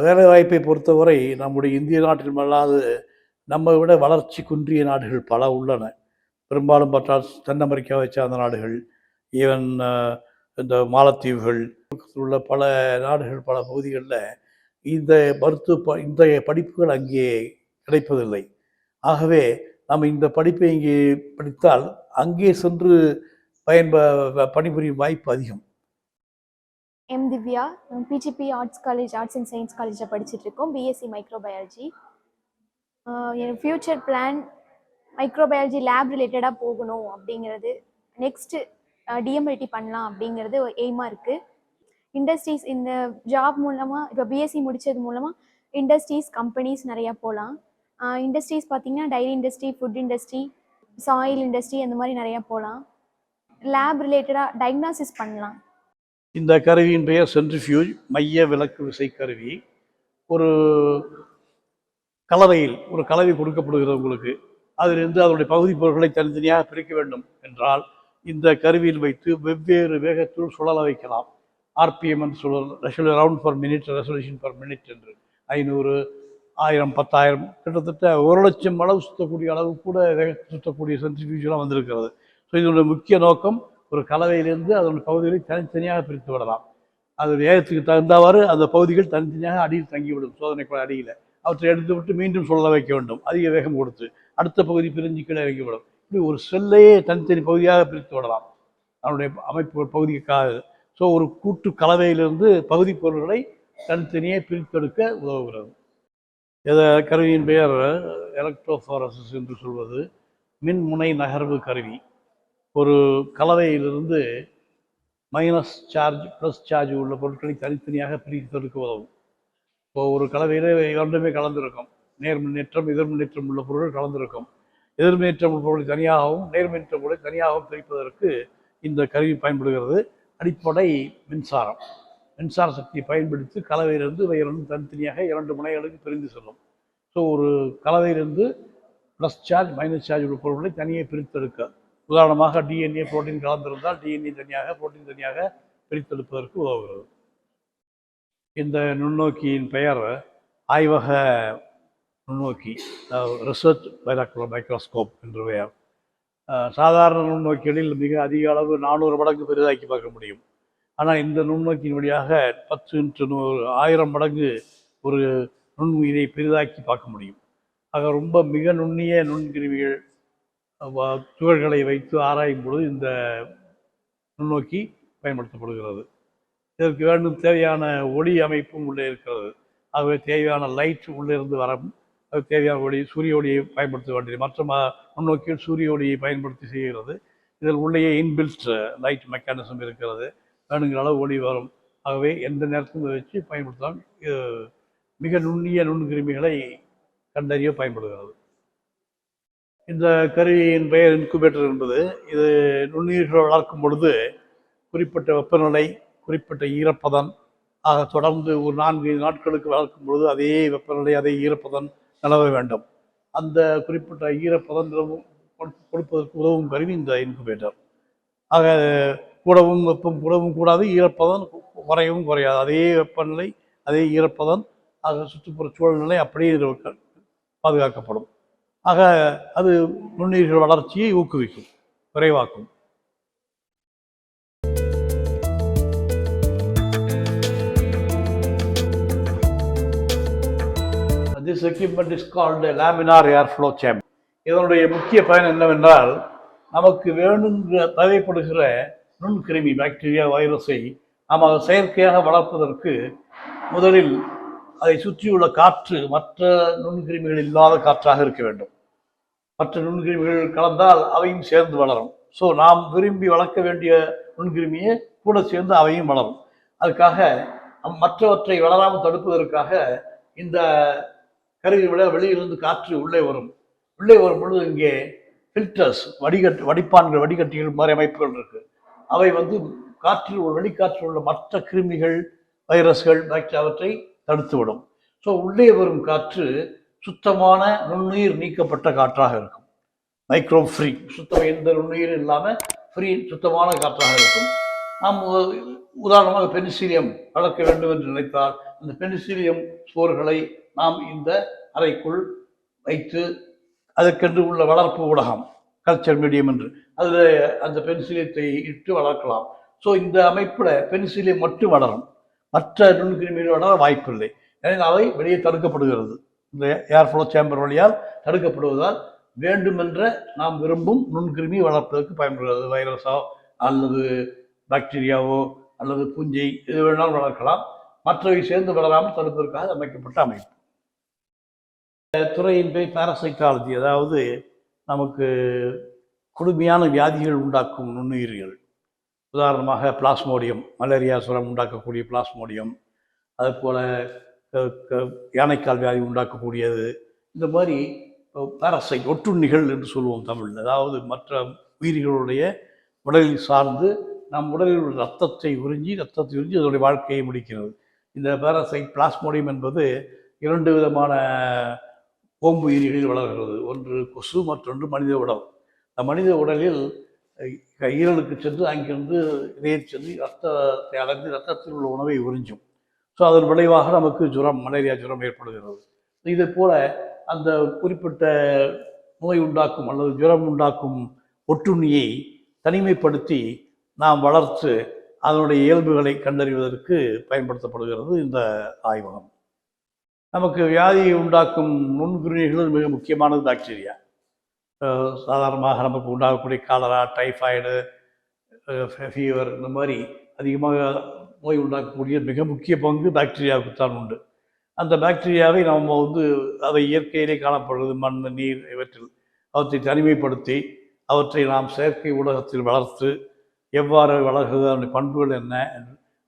வேலை வாய்ப்பை பொறுத்தவரை நம்முடைய இந்திய நாட்டில் அல்லாது நம்ம விட வளர்ச்சி குன்றிய நாடுகள் பல உள்ளன. பெரும்பாலும் பார்த்தால் தென் அமெரிக்காவை சார்ந்த நாடுகள், ஈவன் இந்த மாலத்தீவுகள் உள்ள பல நாடுகள், பல பகுதிகளில் இந்த இந்த படிப்புகள் அங்கே கிடைப்பதில்லை. ஆகவே நம்ம இந்த படிப்பை இங்கே படித்தால் அங்கே சென்று பணிபுரியும் வாய்ப்பு அதிகம். M Divya, BGP arts college, arts and science காலேஜில் படிச்சுட்ருக்கோம், பிஎஸ்சி மைக்ரோபயாலஜி. என் ஃப்யூச்சர் பிளான் மைக்ரோபயாலஜி லேப் ரிலேட்டடாக போகணும் அப்படிங்கிறது, நெக்ஸ்ட்டு டிஎம்எல்டி பண்ணலாம் அப்படிங்கிறது ஒரு எய்மாக இருக்குது. இண்டஸ்ட்ரீஸ் இந்த ஜாப் மூலமாக இப்போ பிஎஸ்சி முடித்தது மூலமாக இண்டஸ்ட்ரீஸ் கம்பெனிஸ் நிறையா போகலாம். இண்டஸ்ட்ரீஸ் பார்த்திங்கன்னா dairy industry, food industry, soil industry அந்த மாதிரி நிறையா போகலாம். லேப் ரிலேட்டடாக டயக்னாசிஸ் பண்ணலாம். இந்த கருவியின் பெயர் சென்ட்ரிஃபியூஜ், மைய விலக்கு விசை கருவி. ஒரு கலவையில் ஒரு கலவை கொடுக்கப்படுகிறது உங்களுக்கு, அதிலிருந்து அதனுடைய பகுதி பொருட்களை தனித்தனியாக பிரிக்க வேண்டும் என்றால் இந்த கருவியில் வைத்து வெவ்வேறு வேகத்தில் சுழல வைக்கலாம். ஆர்பிஎம் என்று சொல்வது round per minute, resolution per minute என்று 500, 1000, 10,000 கிட்டத்தட்ட 1,00,000 அளவு சுற்றக்கூடிய அளவு கூட வேகத்தில் சுற்றக்கூடிய சென்ட்ரிஃபியூஜெலாம் வந்திருக்கிறது. ஸோ இதனுடைய முக்கிய நோக்கம் ஒரு கலவையிலிருந்து அதனுடைய பகுதிகளை தனித்தனியாக பிரித்து விடலாம். அது வேகத்துக்கு தகுந்தவாறு அந்த பகுதிகள் தனித்தனியாக அடியில் தங்கிவிடும். சோதனைக்குள்ள அடியில் அவற்றை எடுத்து விட்டு மீண்டும் சுழல வைக்க வேண்டும், அதிக வேகம் கொடுத்து அடுத்த பகுதி பிரிஞ்சு கீழே இறங்கிவிடும். இப்படி ஒரு செல்லையே தனித்தனி பகுதியாக பிரித்து விடலாம் அதனுடைய அமைப்பு பகுதிக்காக. ஸோ ஒரு கூட்டு கலவையிலிருந்து பகுதி பொருள்களை தனித்தனியே பிரித்தெடுக்க உதவுகிறது. இதை கருவியின் பெயர் எலக்ட்ரோஃபாரசிஸ் என்று சொல்வது மின்முனை நகர்வு கருவி. ஒரு கலவையிலிருந்து மைனஸ் சார்ஜ் ப்ளஸ் சார்ஜ் உள்ள பொருட்களை தனித்தனியாக பிரித்தெடுக்க உதவும். இப்போ ஒரு கலவையில் இரண்டுமே கலந்துருக்கும், நேர் மின்னேற்றம் எதிர் மின்னேற்றம் உள்ள பொருட்கள் கலந்துருக்கும். எதிர்மின்னேற்ற பொருளை தனியாகவும் நேர்மின்னேற்ற பொருளை தனியாகவும் பிரிப்பதற்கு இந்த கருவி பயன்படுகிறது. அடிப்படை மின்சாரம், மின்சார சக்தியை பயன்படுத்தி கலவையிலிருந்து இவை இரண்டும் தனித்தனியாக 2 முனைகளுக்கு பிரிந்து செல்லும். ஸோ ஒரு கலவையிலிருந்து ப்ளஸ் சார்ஜ் மைனஸ் சார்ஜ் உள்ள பொருட்களை தனியே பிரித்தெடுக்க, உதாரணமாக டிஎன்ஏ புரோட்டீன் கலந்திருந்தால் டிஎன்ஏ தனியாக புரோட்டீன் தனியாக பிரித்தெடுப்பதற்கு உதவுகிறது. இந்த நுண்ணோக்கியின் பெயர் ஆய்வக நுண்ணோக்கி, ரிசர்ச் பைனாக்குலர் மைக்ரோஸ்கோப் என்று பெயர். சாதாரண நுண்ணோக்கிகளில் மிக அதிக அளவு 400 மடங்கு பெரிதாக்கி பார்க்க முடியும். ஆனால் இந்த நுண்ணோக்கியின் வழியாக 10x1000 மடங்கு ஒரு நுண்ணுயிரை பெரிதாக்கி பார்க்க முடியும். ஆக ரொம்ப மிக நுண்ணிய நுண்கிருமிகள் துகள்களை வைத்து ஆராயும் பொழுது இந்த நுண்ணோக்கி பயன்படுத்தப்படுகிறது. இதற்கு வேண்டும் தேவையான ஒளி அமைப்பும் உள்ளே இருக்கிறது. ஆகவே தேவையான லைட் உள்ளே இருந்து வரும், அது தேவையான ஒளி சூரிய ஒளியை பயன்படுத்த வேண்டியது. மற்ற நுண்ணோக்கியில் சூரிய ஒளியை பயன்படுத்தி செய்கிறது. இதில் உள்ளேயே இன்பில்ட் லைட் மெக்கானிசம் இருக்கிறது, வேணுங்கிற அளவு ஒளி வரும். ஆகவே எந்த நேரத்திலும் வச்சு பயன்படுத்தலாம். மிக நுண்ணிய நுண்கிருமிகளை கண்டறிய பயன்படுகிறது. இந்த கருவியின் பெயர் இன்குபேட்டர் என்பது. இது நுண்ணுயிர்களை வளர்க்கும் பொழுது குறிப்பிட்ட வெப்பநிலை, குறிப்பிட்ட ஈரப்பதன் ஆக தொடர்ந்து ஒரு 4-5 நாட்களுக்கு வளர்க்கும் பொழுது அதே வெப்பநிலை, அதே ஈரப்பதன் நிலவ வேண்டும். அந்த குறிப்பிட்ட ஈரப்பதன் கொடுப்பதற்கு உதவும் கருவி இந்த இன்குபேட்டர். ஆக கூடவும் வெப்பம் கூடவும் கூடாது, ஈரப்பதன் குறையவும் குறையாது. அதே வெப்பநிலை, அதே ஈரப்பதன், ஆக சுற்றுப்புற சூழ்நிலை அப்படியே பாதுகாக்கப்படும். ஆக அது நுண்ணுயிர்கள் வளர்ச்சியை ஊக்குவிக்கும், விரைவாக்கும். This equipment is called a laminar airflow chamber. இதனுடைய முக்கிய பயன் என்னவென்றால், நமக்கு வேணுங்கிற தேவைப்படுகிற நுண்கிருமி பாக்டீரியா வைரஸை நாம் அதை செயற்கையாக வளர்ப்பதற்கு முதலில் அதை சுற்றியுள்ள காற்று மற்ற நுண்கிருமிகள் இல்லாத காற்றாக இருக்க வேண்டும். மற்ற நுண்கிருமிகள் கலந்தால் அவையும் சேர்ந்து வளரும். ஸோ நாம் விரும்பி வளர்க்க வேண்டிய நுண்கிருமியை கூட சேர்ந்து அவையும் வளரும். அதுக்காக மற்றவற்றை வளராமல் தடுப்பதற்காக இந்த கருவிகளை வெளியிலிருந்து காற்று உள்ளே வரும். உள்ளே வரும் பொழுது இங்கே ஃபில்டர்ஸ், வடிப்பான்கள், வடிகட்டிகள் மாதிரி அமைப்புகள் இருக்கு. அவை காற்றில் ஒரு வெளிக்காற்றில் உள்ள மற்ற கிருமிகள், வைரஸ்கள், பாக்டீரியாவற்றை தடுத்துவிடும். ஸோ உள்ளே வரும் காற்று சுத்தமான நுண்ணுயிர் நீக்கப்பட்ட காற்றாக இருக்கும். மைக்ரோ ஃப்ரீ, சுத்தம் எந்த நுண்ணுயிரும் இல்லாமல் ஃப்ரீ சுத்தமான காற்றாக இருக்கும். நாம் உதாரணமாக பெனிசிலியம் வளர்க்க வேண்டும் என்று நினைத்தால் அந்த பெனிசிலியம் ஸ்போர்களை நாம் இந்த அறைக்குள் வைத்து அதற்கென்று உள்ள வளர்ப்பு ஊடகம், கல்ச்சர் மீடியம் என்று அதில் அந்த பெனிசிலியத்தை இட்டு வளர்க்கலாம். ஸோ இந்த அமைப்பில் பெனிசிலியம் மட்டும் வளரும், மற்ற நுண்கிருமிகள் வளர வாய்ப்பில்லை. எனவே அவை வெளியே தடுக்கப்படுகிறது. இந்த ஏர்ஃப்ளோ சேம்பர் வழியால் தடுக்கப்படுவதால் வேண்டுமென்ற நாம் விரும்பும் நுண்கிருமி வளர்ப்பதற்கு பயன்படுகிறது. வைரஸோ அல்லது பாக்டீரியாவோ அல்லது பூஞ்சை எது வேணாலும் வளர்க்கலாம். மற்றவை சேர்ந்து வளராமல் தடுப்பதற்காக அமைக்கப்பட்ட அமைப்பு. துறையின் பேர் பாராசைக்காலஜி, அதாவது நமக்கு கொடுமையான வியாதிகள் உண்டாக்கும் நுண்ணுயிர்கள். உதாரணமாக பிளாஸ்மோடியம், மலேரியா சுரம் உண்டாக்கக்கூடிய பிளாஸ்மோடியம், அதுபோல் யானைக்கால் வியாதி உண்டாக்கக்கூடியது. இந்த மாதிரி பாராசைட், ஒட்டுண்ணிகள் என்று சொல்லுவோம் தமிழில். அதாவது மற்ற உயிர்களுடைய உடலில் சார்ந்து நம் உடலில் உள்ள ரத்தத்தை உறிஞ்சி அதனுடைய வாழ்க்கையை முடிக்கிறது. இந்த பாராசைட் பிளாஸ்மோடியம் என்பது 2 விதமான ஓம்பு உயிரிகளில் வளர்கிறது. ஒன்று கொசு, மற்றொன்று மனித உடல். இந்த மனித உடலில் ஈரலுக்கு சென்று அங்கிருந்து இதயம் சென்று ரத்தத்தை அடைந்து ரத்தத்தில் உள்ள உணவை உறிஞ்சும். ஸோ அதன் விளைவாக நமக்கு ஜுரம், மலேரியா ஜுரம் ஏற்படுகிறது. இதை போல அந்த குறிப்பிட்ட நோய் உண்டாக்கும் அல்லது ஜுரம் உண்டாக்கும் ஒட்டுண்ணியை தனிமைப்படுத்தி நாம் வளர்த்து அதனுடைய இயல்புகளை கண்டறிவதற்கு பயன்படுத்தப்படுகிறது இந்த ஆய்வகம். நமக்கு வியாதியை உண்டாக்கும் நுண்கிருமிகள் மிக முக்கியமானது பாக்டீரியா. சாதாரணமாக நமக்கு உண்டாகக்கூடிய காலரா, டைஃபாய்டு, ஃபீவர், இந்த மாதிரி அதிகமாக நோய் உண்டாக்கக்கூடிய மிக முக்கிய பங்கு பாக்டீரியாவுக்குத்தான் உண்டு. அந்த பாக்டீரியாவை நம்ம அவை இயற்கையிலே காணப்படுவது மண், நீர் இவற்றில் அவற்றை தனிமைப்படுத்தி அவற்றை நாம் செயற்கை ஊடகத்தில் வளர்த்து எவ்வாறு வளர்கிறது, அதனுடைய பண்புகள் என்ன,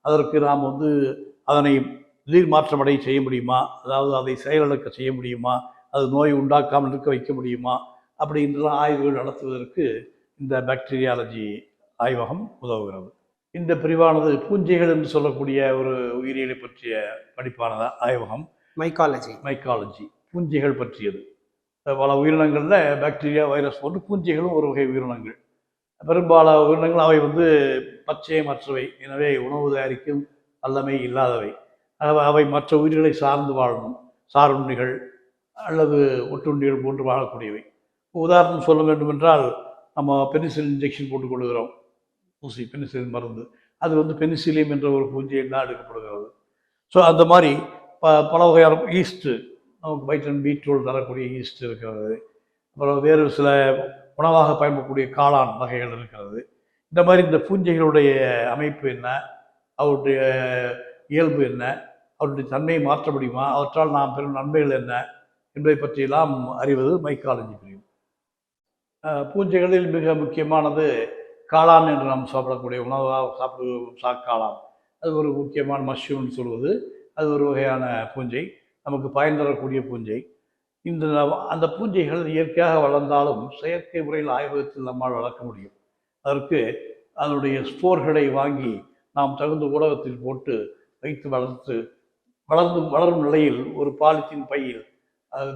அதற்கு நாம் அதனை திடீர் மாற்றமடை செய்ய முடியுமா, அதாவது அதை செயலிழக்க செய்ய முடியுமா, அது நோய் உண்டாக்காமல் இருக்க வைக்க முடியுமா, அப்படின்றலாம் ஆய்வுகள் நடத்துவதற்கு இந்த பாக்டீரியாலஜி ஆய்வகம் உதவுகிறது. இந்த பிரிவானது பூஞ்சைகள் என்று சொல்லக்கூடிய ஒரு உயிரியலை பற்றிய படிப்பான ஆய்வகம் மைக்காலஜி, பூஞ்சைகள் பற்றியது. பல உயிரினங்களில் பாக்டீரியா, வைரஸ் போன்று பூஞ்சைகளும் ஒரு வகை உயிரினங்கள். பெரும்பாலான உயிரினங்கள் அவை பச்சையமற்றவை, எனவே உணவு தயாரிக்கும் வல்லமை இல்லாதவை. அவை மற்ற உயிர்களை சார்ந்து வாழணும், சாருண்ணிகள் அல்லது ஒட்டுண்ணிகள் போன்று வாழக்கூடியவை. உதாரணம் சொல்ல வேண்டும் என்றால், நம்ம பெனிசிலின் இன்ஜெக்ஷன் போட்டுக் கொள்கிறோம், ஊசி பெனிசிலின் மருந்து. அது பெனிசிலியம் என்ற ஒரு பூஞ்சையில் தான் எடுக்கப்படுகிறது. ஸோ அந்த மாதிரி பல வகையான ஈஸ்ட்டு, நமக்கு வைட்டமின் B12 தரக்கூடிய ஈஸ்ட் இருக்கிறது. அப்புறம் வேறு சில உணவாக பயன்படக்கூடிய காளான் வகைகள் இருக்கிறது. இந்த மாதிரி இந்த பூஞ்சைகளுடைய அமைப்பு என்ன, அவருடைய இயல்பு என்ன, அவருடைய தன்மையை மாற்ற முடியுமா, அவற்றால் நாம் பெறும் நன்மைகள் என்ன என்பதை பற்றியெல்லாம் அறிவது மைக்காலஜி பிரிவு. பூஞ்சைகளில் மிக முக்கியமானது காளான் என்று நாம் சாப்பிடக்கூடிய உணவாக சாப்பிடுவோம், காளான். அது ஒரு முக்கியமான மஷ்ரூம்னு சொல்வது. அது ஒரு வகையான பூஞ்சை, நமக்கு பயன் தரக்கூடிய பூஞ்சை. அந்த பூஞ்சைகள் இயற்கையாக வளர்ந்தாலும் செயற்கை முறையில் ஆய்வகத்தில் நம்மால் வளர்க்க முடியும். அதற்கு அதனுடைய ஸ்போர்களை வாங்கி நாம் தகுந்த ஊடகத்தில் போட்டு வைத்து வளரும் நிலையில் ஒரு பாலித்தீன் பையில்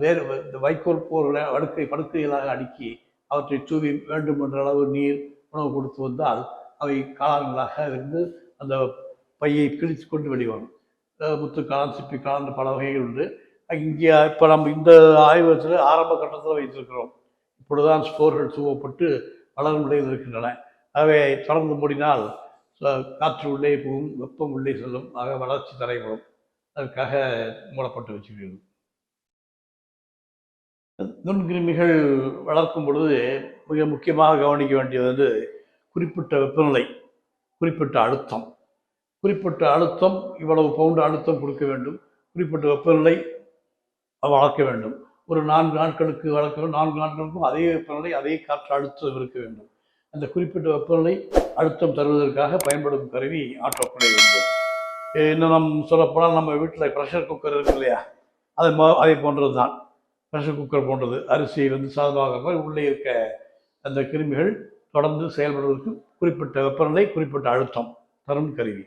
வேறு இந்த வைக்கோல் போர்களை படுக்கைகளாக அடுக்கி அவற்றை தூவி வேண்டும் என்ற அளவு நீர், உணவு கொடுத்து வந்தால் அவை காளான்களாக இருந்து அந்த பையை கிழித்து கொண்டு வெளிவரும். முத்துக்காளான், சிப்பிக்காளான் பல வகைகள் உண்டு. இங்கே இப்போ நம்ம இந்த ஆய்வகத்தில் ஆரம்ப கட்டத்தில் வைத்திருக்கிறோம். இப்பொழுதுதான் ஸ்போர்கள் தூவப்பட்டு வளரும் நிலையில் இருக்கின்றன. ஆகவே தொடர்ந்து மூடினால் காற்று உள்ளே போகும், வெப்பம் உள்ளே செல்லும், ஆக வளர்ச்சி தடைபடும். அதற்காக மூடப்பட்டு வச்சுக்கிறது. நுண்கிருமிகள் வளர்க்கும் பொழுது மிக முக்கியமாக கவனிக்க வேண்டியது குறிப்பிட்ட வெப்பநிலை, குறிப்பிட்ட அழுத்தம். குறிப்பிட்ட அழுத்தம், இவ்வளவு பவுண்டு அழுத்தம் கொடுக்க வேண்டும். குறிப்பிட்ட வெப்பநிலை வளர்க்க வேண்டும். ஒரு 4 நாட்களுக்கு வளர்க்க வேண்டும். 4 நாட்களுக்கும் அதே வெப்பநிலை, அதே காற்று அழுத்தம் இருக்க வேண்டும். அந்த குறிப்பிட்ட வெப்பநிலை அழுத்தம் தருவதற்காக பயன்படும் கருவி ஆட்டோக்ளேவ் என்பது. இன்னும் நம் சொல்லப்போனால் நம்ம வீட்டில் ப்ரெஷர் குக்கர் இருக்கு இல்லையா, அதை போன்றது தான். ப்ரெஷர் குக்கர் போன்றது. அரிசி சாதமாக உள்ளே இருக்க அந்த கிருமிகள் தொடர்ந்து செயல்படுவதற்கு குறிப்பிட்ட வெப்பநிலை, குறிப்பிட்ட அழுத்தம் தரும் கருவி.